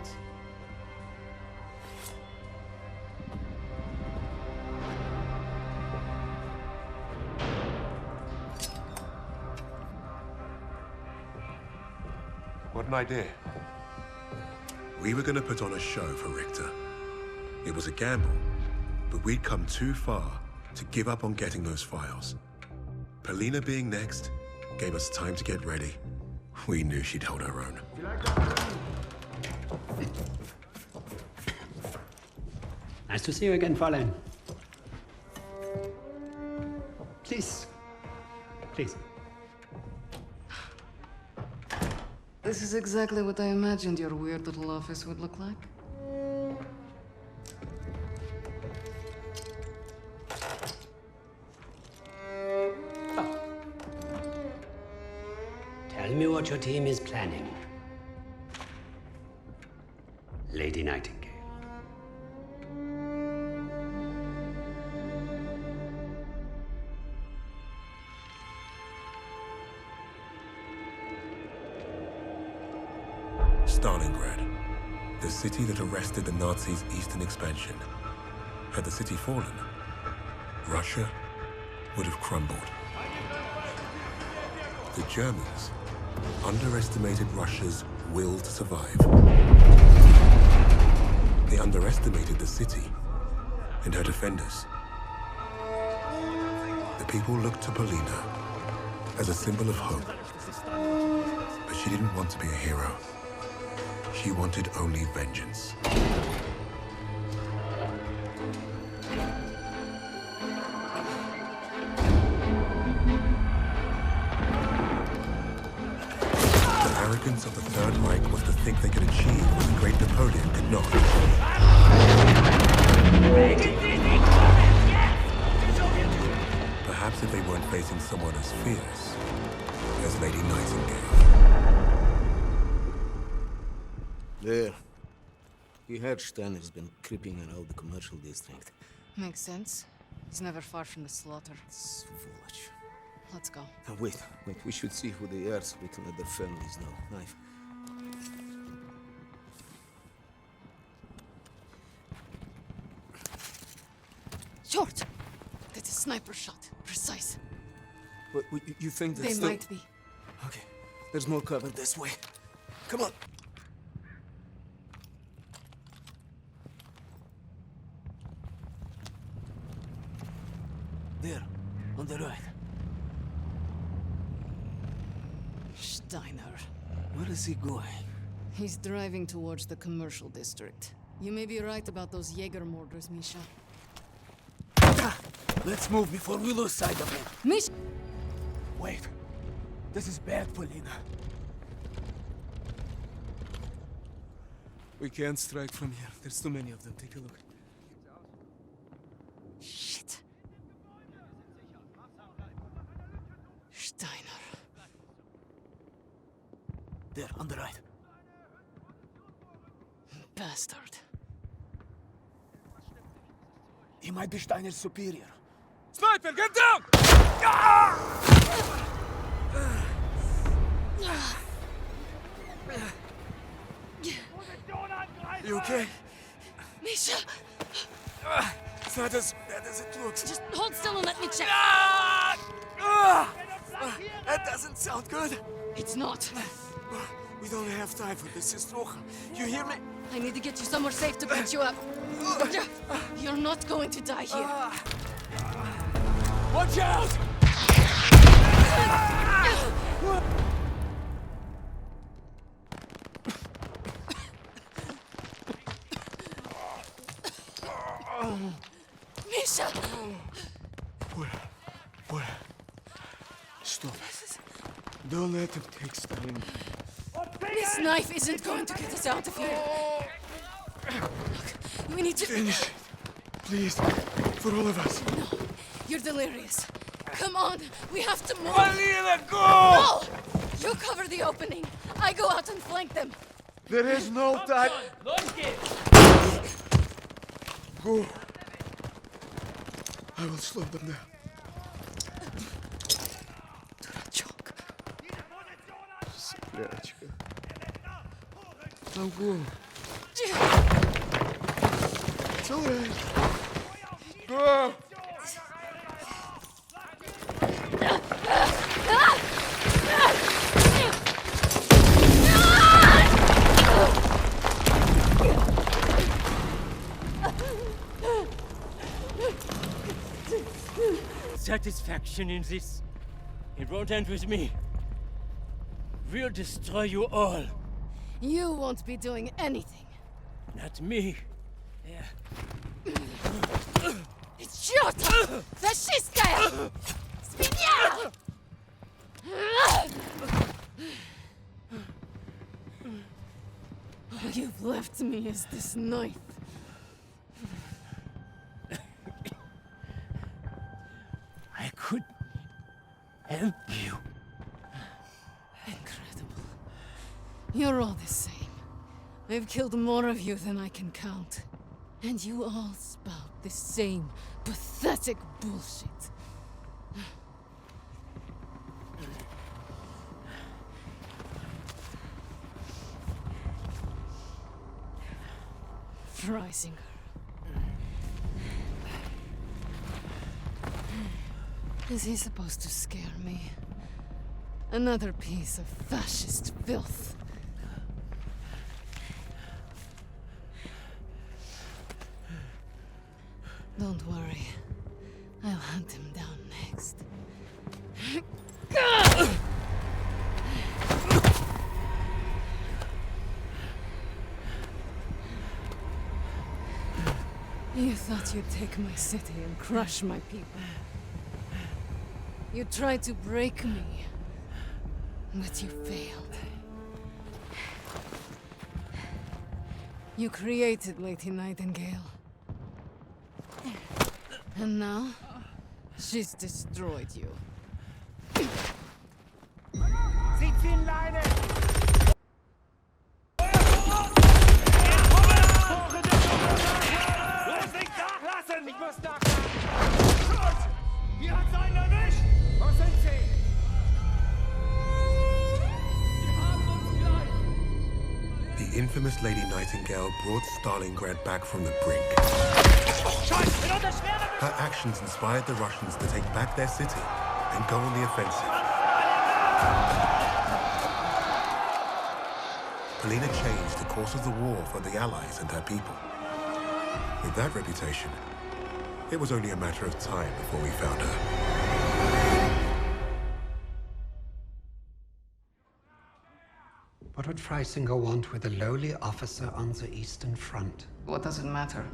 What an idea. We were gonna put on a show for Richter. It was a gamble, but we'd come too far to give up on getting those files. Polina being next gave us time to get ready. We knew she'd hold her own. Nice to see you again, Fräulein. Please. Please. This is exactly what I imagined your weird little office would look like. Tell me what your team is planning. Lady Nightingale. Stalingrad, the city that arrested the Nazis' eastern expansion. Had the city fallen, Russia would have crumbled. The Germans underestimated Russia's will to survive. They underestimated the city and her defenders. The people looked to Polina as a symbol of hope, but she didn't want to be a hero. She wanted only vengeance. The arrogance of the Third Reich was to think they could achieve what the great Napoleon could not. Perhaps if they weren't facing someone as fierce as Lady Nightingale. There. You heard Steiner's been creeping around the commercial district. Makes sense. He's never far from the slaughter. It's foolish. Let's go. Now wait. We should see who they are so we can let their families know. Knife. Short! That's a sniper shot. Precise. What, you think They still... might be. Okay. There's more cover this way. Come on. There, on the right. Steiner. Where is he going? He's driving towards the commercial district. You may be right about those Jaeger mortars, Misha. Let's move before we lose sight of him. Misha! Wait. This is bad, Polina. We can't strike from here. There's too many of them. Take a look. Shit. Steiner. There, on the right. Bastard. He might be Steiner's superior. Sniper, get down! You okay? Misha! It's not as bad as it looks. Just hold still and let me check. That doesn't sound good. It's not. We don't have time for this, Istrocha. You hear me? I need to get you somewhere safe to patch you up. You're not going to die here. Watch out! Misha! What? Stop. Don't let him take Stalin. This knife isn't going to get us out of here. Look, we need to... Finish it. Please. For all of us. No, you're delirious. Come on, we have to move. Alina, go! No! You cover the opening. I go out and flank them. There is no time. Go. I will slow them down. Сплячка. Могу. It's all right. Go! Satisfaction in this. It won't end with me. We'll destroy you all. You won't be doing anything. Not me. It's your turn! Fascistkaya! Spinella! All you've left me is this knife. I could help you. Incredible. You're all the same. I've killed more of you than I can count. And you all spout the same pathetic bullshit. Freisinger. Is he supposed to scare me? Another piece of fascist filth. Don't worry. I'll hunt him down next. You thought you'd take my city and crush my people. You tried to break me, but you failed. You created Lady Nightingale. And now, she's destroyed you. The infamous Lady Nightingale brought Stalingrad back from the brink. Her actions inspired the Russians to take back their city and go on the offensive. Polina changed the course of the war for the Allies and her people. With that reputation, it was only a matter of time before we found her. What would Freisinger want with a lowly officer on the Eastern Front? What does it matter?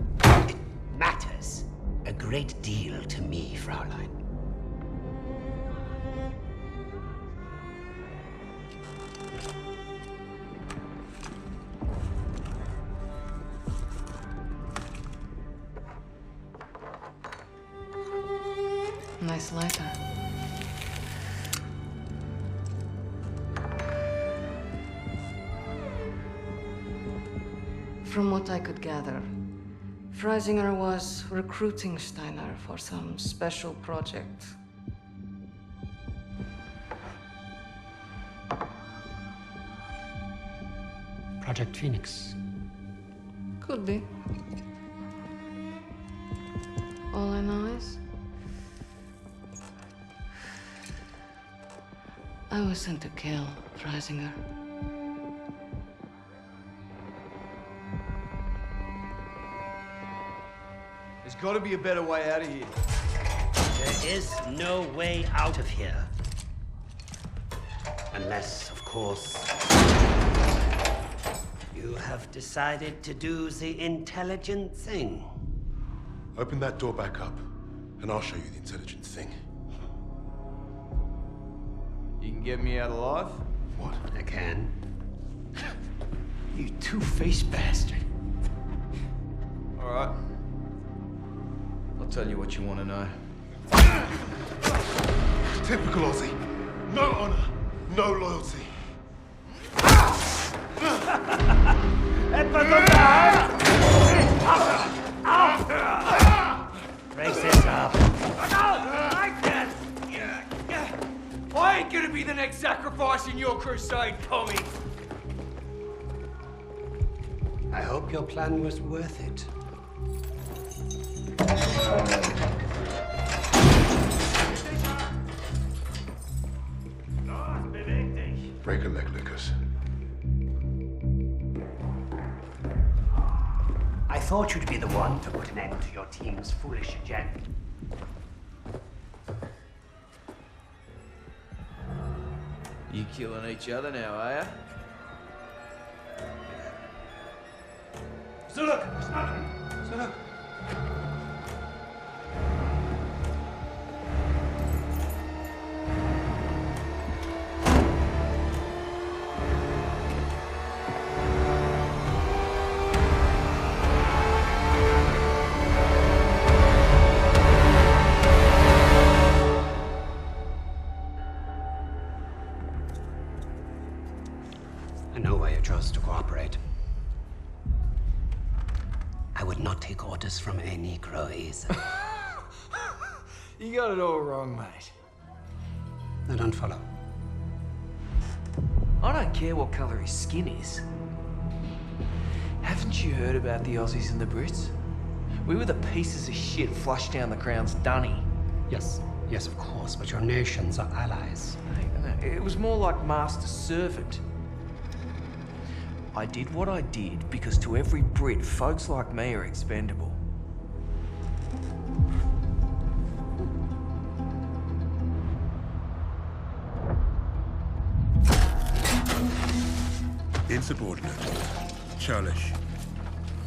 It matters a great deal to me, Fraulein. Nice lighter. From what I could gather, Freisinger was recruiting Steiner for some special project. Project Phoenix. Could be. All I know is I was sent to kill Freisinger. There's got to be a better way out of here. There is no way out of here. Unless, of course, you have decided to do the intelligent thing. Open that door back up, and I'll show you the intelligent thing. You can get me out alive? What? I can. You two-faced bastard. All right. I'll tell you what you want to know. Typical Aussie. No honor, no loyalty. Raise this up. I ain't gonna be the next sacrifice in your crusade, Tommy. I hope your plan was worth it. Break a leg, Lucas. I thought you'd be the one to put an end to your team's foolish agenda. You killing each other now, are ya? Zurück! Zurück! I know why you chose to cooperate. I would not take orders from a Negro either. You got it all wrong, mate. I don't follow. I don't care what colour his skin is. Haven't you heard about the Aussies and the Brits? We were the pieces of shit flushed down the Crown's dunny. Yes, yes, of course, but your nations are allies. No, it was more like master-servant. I did what I did because to every Brit, folks like me are expendable. Insubordinate, churlish,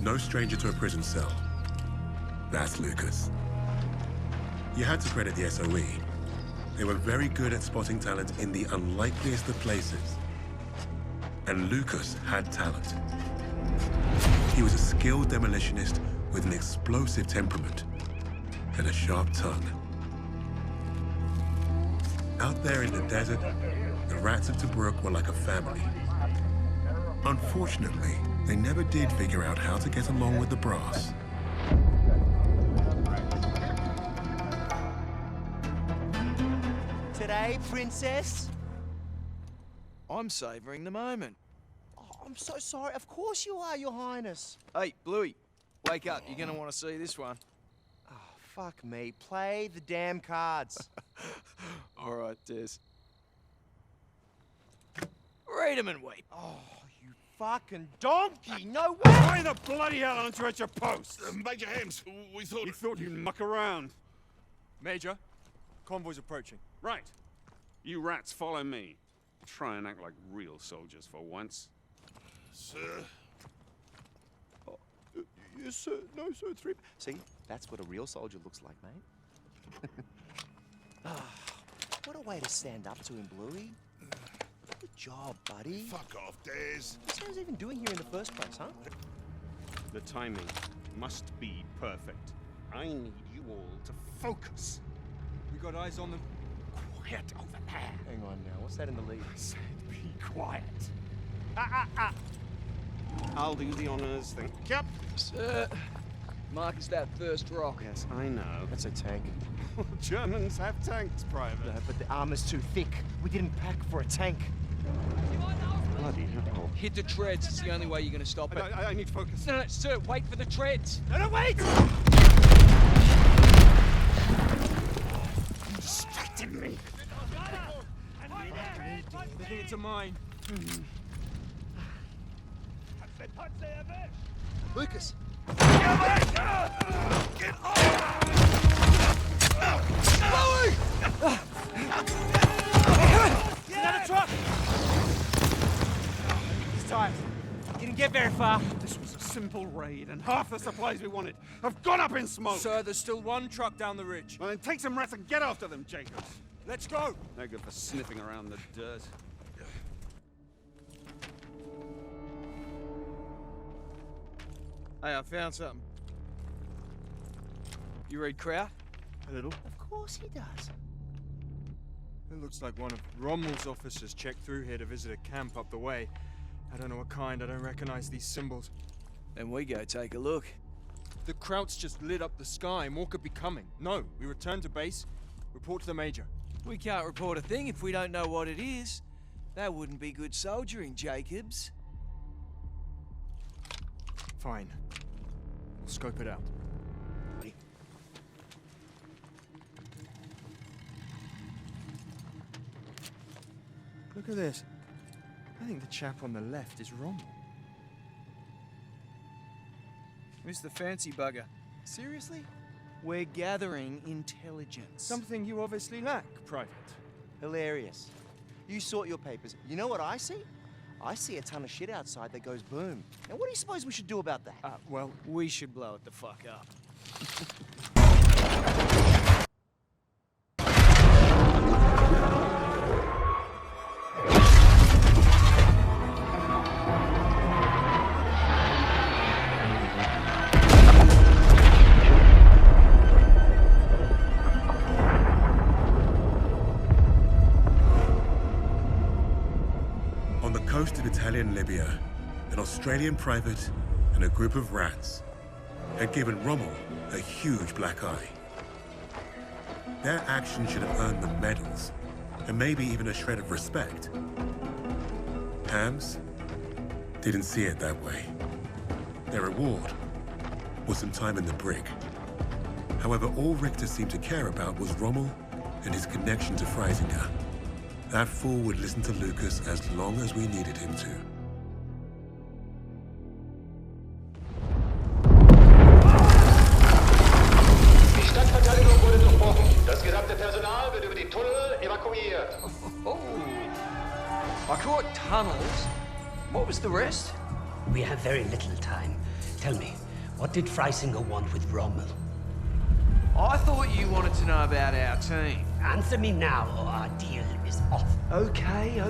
no stranger to a prison cell. That's Lucas. You had to credit the SOE. They were very good at spotting talent in the unlikeliest of places. And Lucas had talent. He was a skilled demolitionist with an explosive temperament and a sharp tongue. Out there in the desert, the rats of Tobruk were like a family. Unfortunately, they never did figure out how to get along with the brass. Today, princess? I'm savouring the moment. Oh, I'm so sorry. Of course you are, your highness. Hey, Bluey, wake up. You're gonna want to see this one. Oh, fuck me. Play the damn cards. All right, Des. Read 'em and weep. Oh, you fucking donkey! No way! Why the bloody hell aren't you at your post? Major Hems, we thought you'd muck around. Major, convoy's approaching. Right. You rats follow me. Try and act like real soldiers for once. Sir. Oh, yes, sir. No, sir. Three. See, that's what a real soldier looks like, mate. What a way to stand up to him, Bluey. Good job, buddy. Fuck off, Des. What's he even doing here in the first place, huh? The timing must be perfect. I need you all to focus. We got eyes on them. Quiet over there. Hang on now. What's that in the lead? I said be quiet. I'll do the honors, thank you. Sir, Mark is that first rock. Yes, I know. That's a tank. Germans have tanks, Private. No, but the armor's too thick. We didn't pack for a tank. Bloody hell. Hit the treads. It's the only way you're gonna stop it. I need focus. No, sir, wait for the treads. No, wait! You distracted me. I think it's a mine. Lucas! Get off! far? This was a simple raid, and half the supplies we wanted have gone up in smoke. Sir, there's still one truck down the ridge. Well, then take some rest and get after them, Jacobs. Let's go. No good for sniffing around the dirt. Hey, I found something. You read Kraut? A little. Of course he does. It looks like one of Rommel's officers checked through here to visit a camp up the way. I don't know what kind, I don't recognize these symbols. Then we go take a look. The Krauts just lit up the sky, more could be coming. No, we return to base, report to the Major. We can't report a thing if we don't know what it is. That wouldn't be good soldiering, Jacobs. Fine. We'll scope it out. Look at this. I think the chap on the left is Rommel. Who's the fancy bugger? Seriously? We're gathering intelligence. Something you obviously lack, Private. Hilarious. You sort your papers. You know what I see? I see a ton of shit outside that goes boom. Now, what do you suppose we should do about that? Well, we should blow it the fuck up. Coast of Italian Libya, an Australian private and a group of rats had given Rommel a huge black eye. Their action should have earned them medals, and maybe even a shred of respect. Hams didn't see it that way. Their reward was some time in the brig. However, all Richter seemed to care about was Rommel and his connection to Freisinger. That fool would listen to Lucas as long as we needed him to. Die Stadtverteidigung wurde durchbrochen. Das gesamte Personal wird über die Tunnel evakuiert. Oh. I caught tunnels. What was the rest? We have very little time. Tell me, what did Freisinger want with Rommel? I thought you wanted to know about our team. Answer me now, or our deal is off. Okay.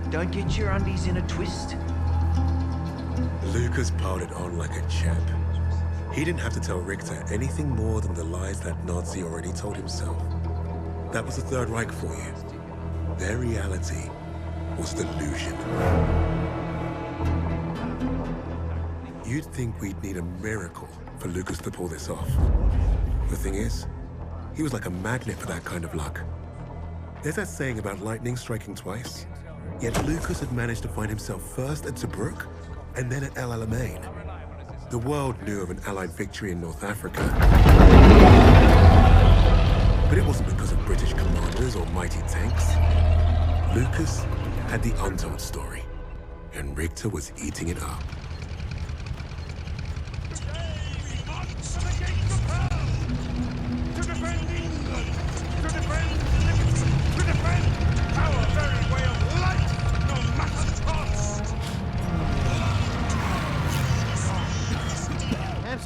Don't get your undies in a twist. Lucas piled it on like a champ. He didn't have to tell Richter anything more than the lies that Nazi already told himself. That was the Third Reich for you. Their reality was delusion. You'd think we'd need a miracle for Lucas to pull this off. The thing is, he was like a magnet for that kind of luck. There's that saying about lightning striking twice. Yet Lucas had managed to find himself first at Tobruk and then at El Alamein. The world knew of an Allied victory in North Africa. But it wasn't because of British commanders or mighty tanks. Lucas had the untold story, and Richter was eating it up.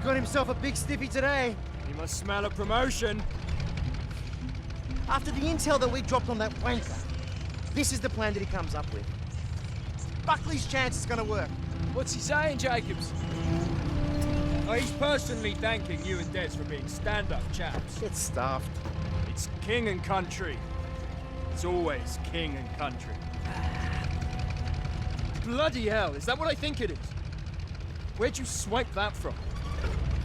Got himself a big stiffy today. He must smell a promotion. After the intel that we dropped on that wanker, this is the plan that he comes up with. Buckley's chance is gonna work. What's he saying, Jacobs? Oh, he's personally thanking you and Des for being stand-up chaps. Get stuffed. It's king and country. It's always king and country. Bloody hell, is that what I think it is? Where'd you swipe that from?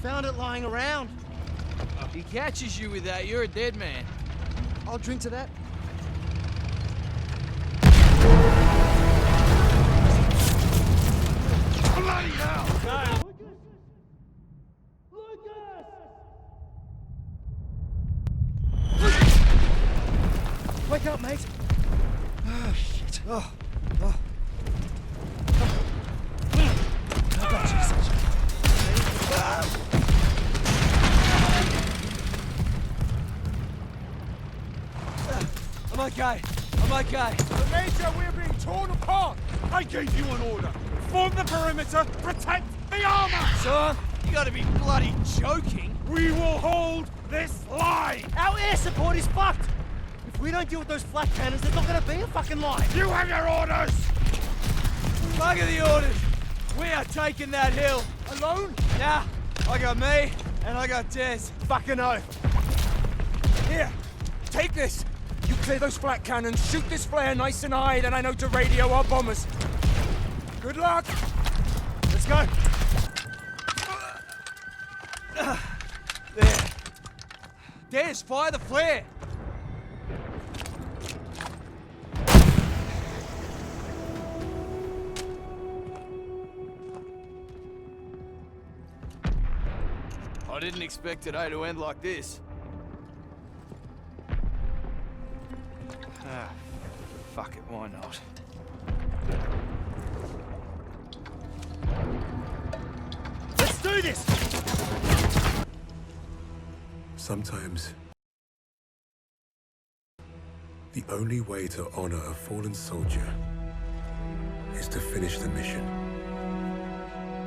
Found it lying around. If he catches you with that, you're a dead man. I'll drink to that. Bloody hell! Wake up, mate. Oh, shit. Oh. I got you, Sergeant. I'm okay. The Major, we're being torn apart! I gave you an order. Form the perimeter! Protect the armor! Son, you gotta be bloody joking. We will hold this line! Our air support is fucked! If we don't deal with those flat cannons, there's not gonna be a fucking line! You have your orders! Bugger the orders! We are taking that hill! Alone? Nah, I got me, and I got Des. Fucking oath! Here, take this! You clear those flat cannons, shoot this flare nice and high, then I know to radio our bombers. Good luck! Let's go! There. Des, fire the flare! I didn't expect today to end like this. Ah, fuck it, why not? Let's do this! Sometimes, the only way to honor a fallen soldier is to finish the mission.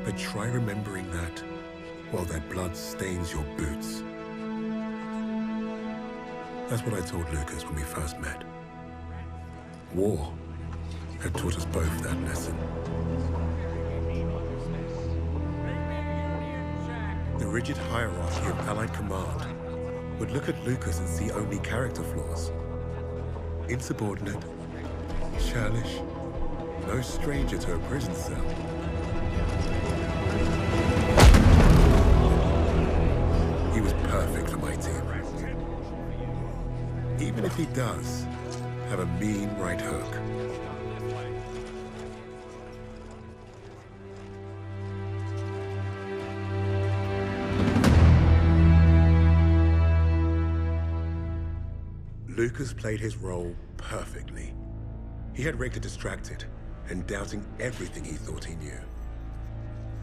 But try remembering that while their blood stains your boots. That's what I told Lucas when we first met. War had taught us both that lesson. The rigid hierarchy of Allied command would look at Lucas and see only character flaws. Insubordinate, churlish, no stranger to a prison cell. He was perfect for my team. Even if he does have a mean right hook. Lucas played his role perfectly. He had Richter distracted and doubting everything he thought he knew.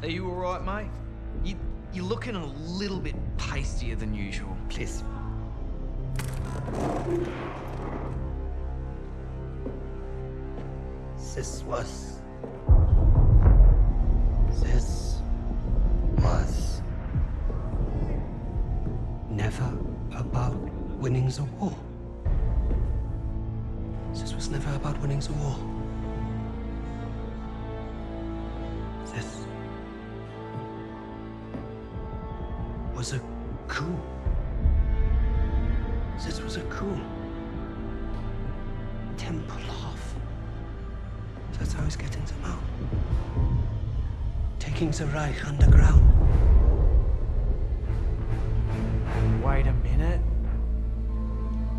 Are you all right, mate? You're looking a little bit pastier than usual. Please. This was never about winning the war. This was never about winning the war. This was a coup. This was a coup. Tempelhof. That's how he's getting them out. Taking the Reich underground. Wait a minute.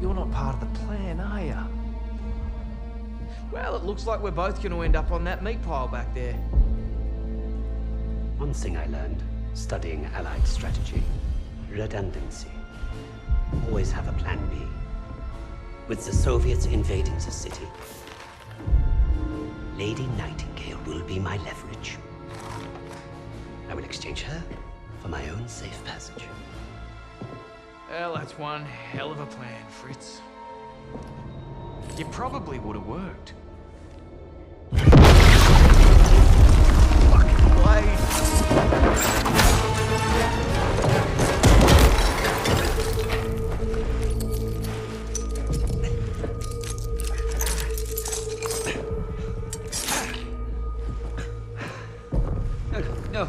You're not part of the plan, are you? Well, it looks like we're both going to end up on that meat pile back there. One thing I learned studying Allied strategy: redundancy. Always have a plan B. With the Soviets invading the city, Lady Nightingale will be my leverage. I will exchange her for my own safe passage. Well, that's one hell of a plan, Fritz. It probably would have worked. Fucking blade! No,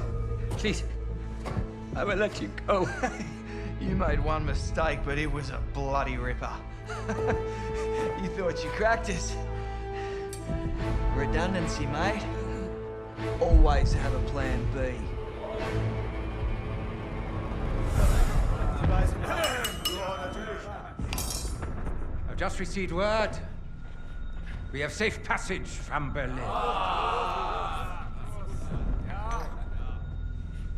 please. I will let you go. You made one mistake, but it was a bloody ripper. You thought you cracked us. Redundancy, mate. Always have a plan B. I've just received word. We have safe passage from Berlin.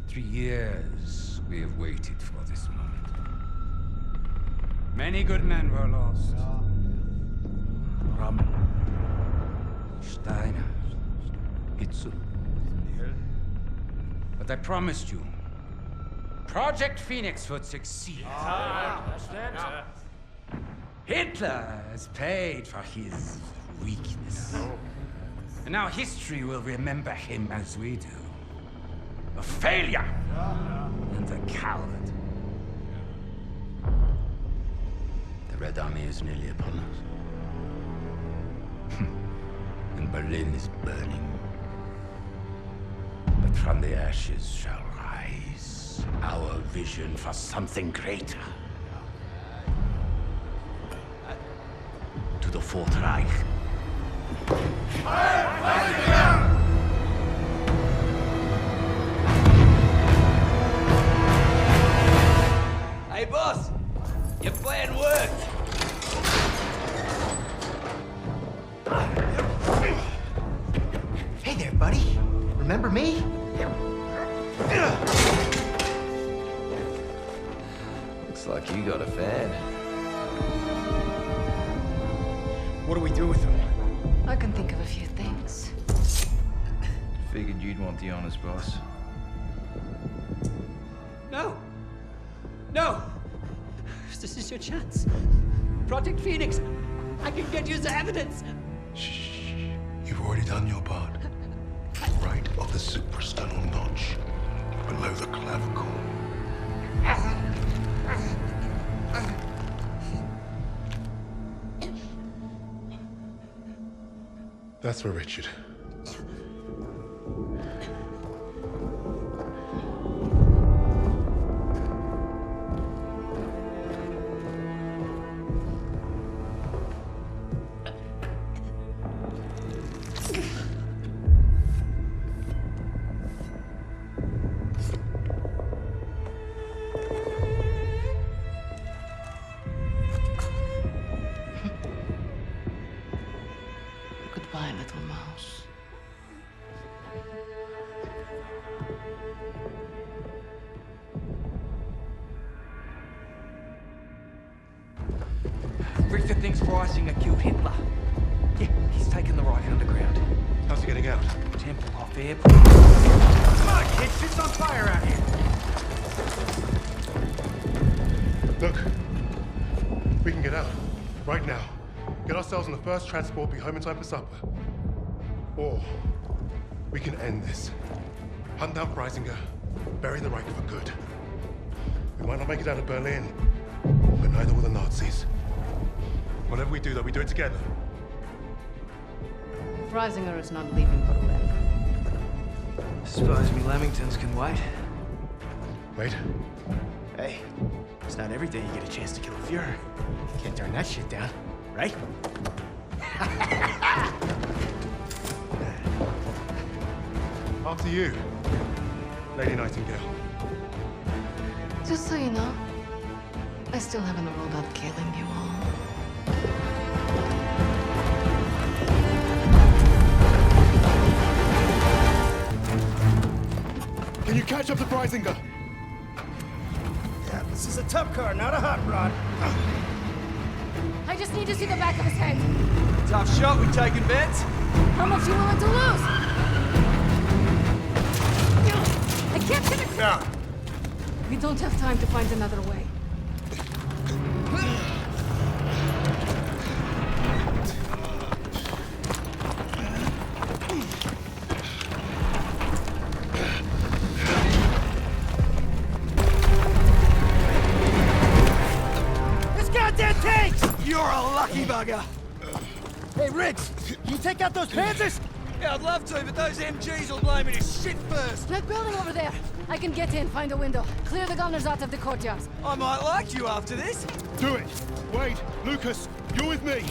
3 years we have waited for this moment. Many good men were lost. Rommel, Steiner, Hitzel. But I promised you, Project Phoenix would succeed. Hitler has paid for his weakness. And now history will remember him as we do. A failure and a coward. The Red Army is nearly upon us. And Berlin is burning. But from the ashes shall rise our vision for something greater. To the Fourth Reich. Hey, boss! Your plan worked! Hey there, buddy. Remember me? Looks like you got a fan. What do we do with him? I can think of a few things. Figured you'd want the honors, boss. No! No! This is your chance. Project Phoenix. I can get you the evidence. You've already done your part. Right of the suprasternal notch, below the clavicle. That's for Richard. Goodbye, little mouse. Richter thinks Reisinger killed Hitler. Yeah, he's taken the Reich underground. How's he getting out? Temple off airport. Come on, kid! Shit's on fire out here! Look, we can get out. Right now. Get ourselves on the first transport, be home in time for supper. Or we can end this. Hunt down Reisinger, bury the Reich for good. We might not make it out of Berlin, but neither will the Nazis. Whatever we do, though, we do it together. Reisinger is not leaving Berlin. Suppose me Lamingtons can wait. Wait. Hey, it's not every day you get a chance to kill a Fuhrer. Can't turn that shit down, right? After you, Lady Nightingale. Just so you know, I still haven't ruled out killing you all. Can you catch up to Reisinger? Yeah, this is a tough car, not a hot rod. I just need to see the back of his head. Tough shot, we taking bets? How much you willing to lose? I can't get it. Now. We don't have time to find another way. This goddamn tanks! You're a lucky bugger. Hey, Riggs, you take out those Panzers? Yeah, I'd love to, but those MGs will blow me to shit first. That building over there. I can get in, find a window. Clear the gunners out of the courtyard. I might like you after this. Do it! Wade, Lucas, you're with me!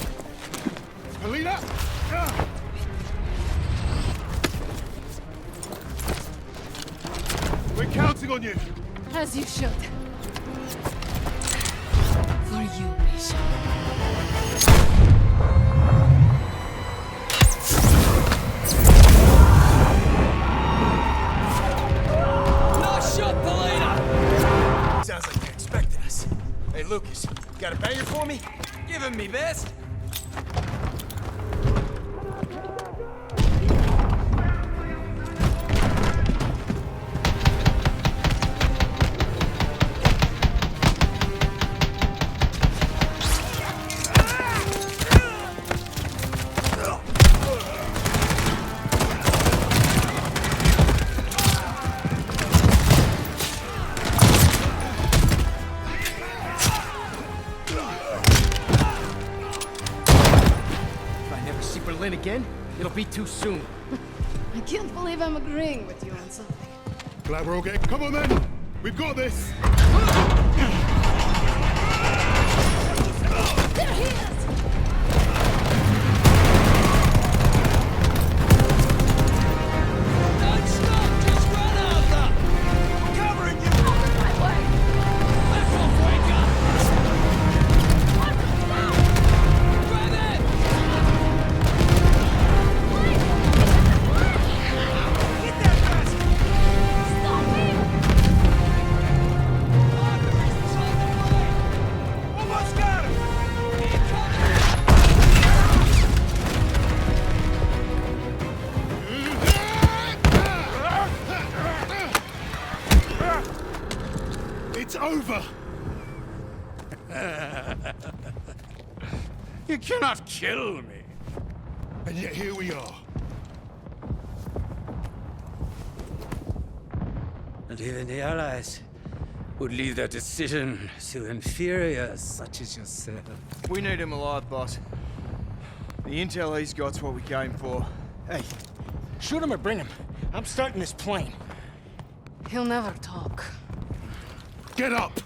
Polina! We're counting on you! As you should. For you, Misha. Sounds like they're expecting us. Hey, Lucas, got a banger for me? Give him me best. settle in again, it'll be too soon. I can't believe I'm agreeing with you on something. Glad we're all getting... Come on, then! We've got this! There he is! Don't stop! Just run over! We're covering you! Out of my way! Back off, wake up! Grab it! Get that bastard! Stop him! Arteries on the way! Almost got him! It's over! You cannot kill me. And yet here we are. And even the Allies would leave their decision to inferiors such as yourself. We need him alive, boss. The intel he's got's what we came for. Hey, shoot him or bring him. I'm starting this plane. He'll never talk. Get up!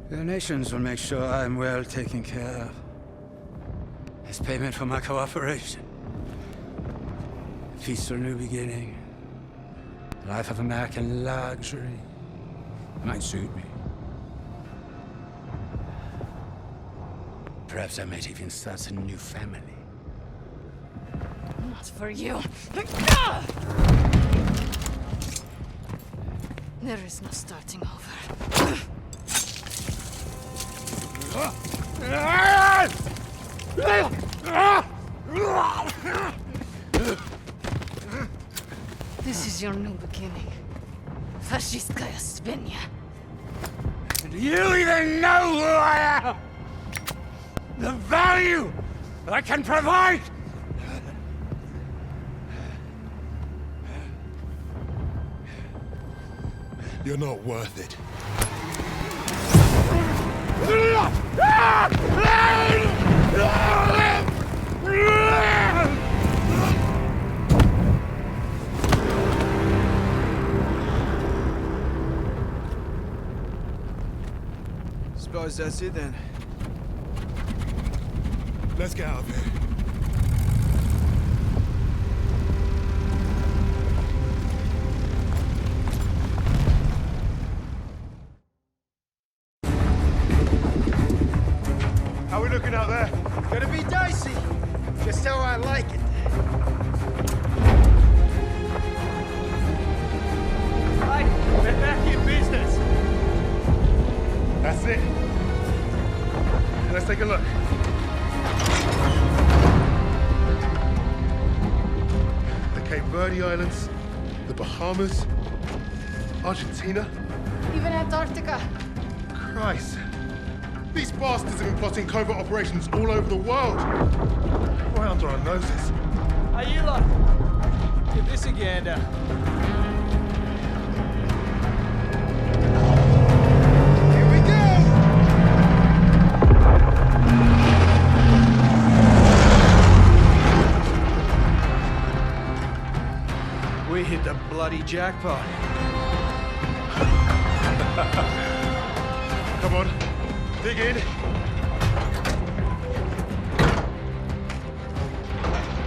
The nations will make sure I'm well taken care of. As payment for my cooperation. A peaceful new beginning. A life of American luxury. Might suit me. Perhaps I might even start a new family. Not for you. There is no starting over. This is your new beginning. Fascistkaya Svenja. Do you even know who I am? The value that I can provide? You're not worth it. Suppose that's it then. Let's get out of here. How are we looking out there? Gonna be dicey. Just how I like it. Right, we're back in business. That's it. Let's take a look. The Cape Verde Islands, the Bahamas, Argentina. Even Antarctica. Christ. These bastards have been plotting covert operations all over the world. Right under our noses. Hey, you lot. Give this a gander. Here we go! We hit the bloody jackpot. Come on. Dig in.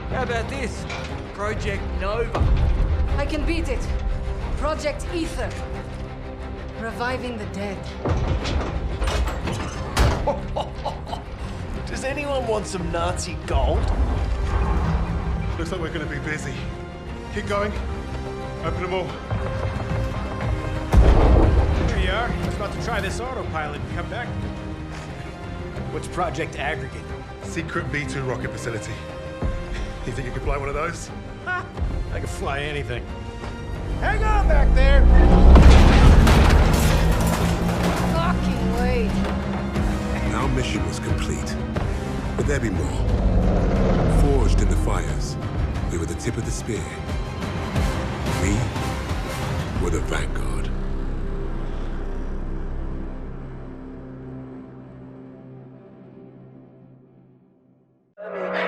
How about this? Project Nova. I can beat it. Project Ether. Reviving the dead. Does anyone want some Nazi gold? Looks like we're going to be busy. Keep going. Open them all. Here you are. I was about to try this autopilot and come back. What's Project Aggregate? Secret B-2 rocket facility. You think you could fly one of those? Ha! I can fly anything. Hang on back there! Fucking wait. Our mission was complete. But there'd be more. Forged in the fires, we were the tip of the spear. We were the Vanguard.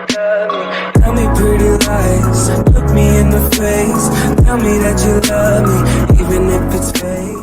Tell me pretty lies, look me in the face. Tell me that you love me, even if it's fake.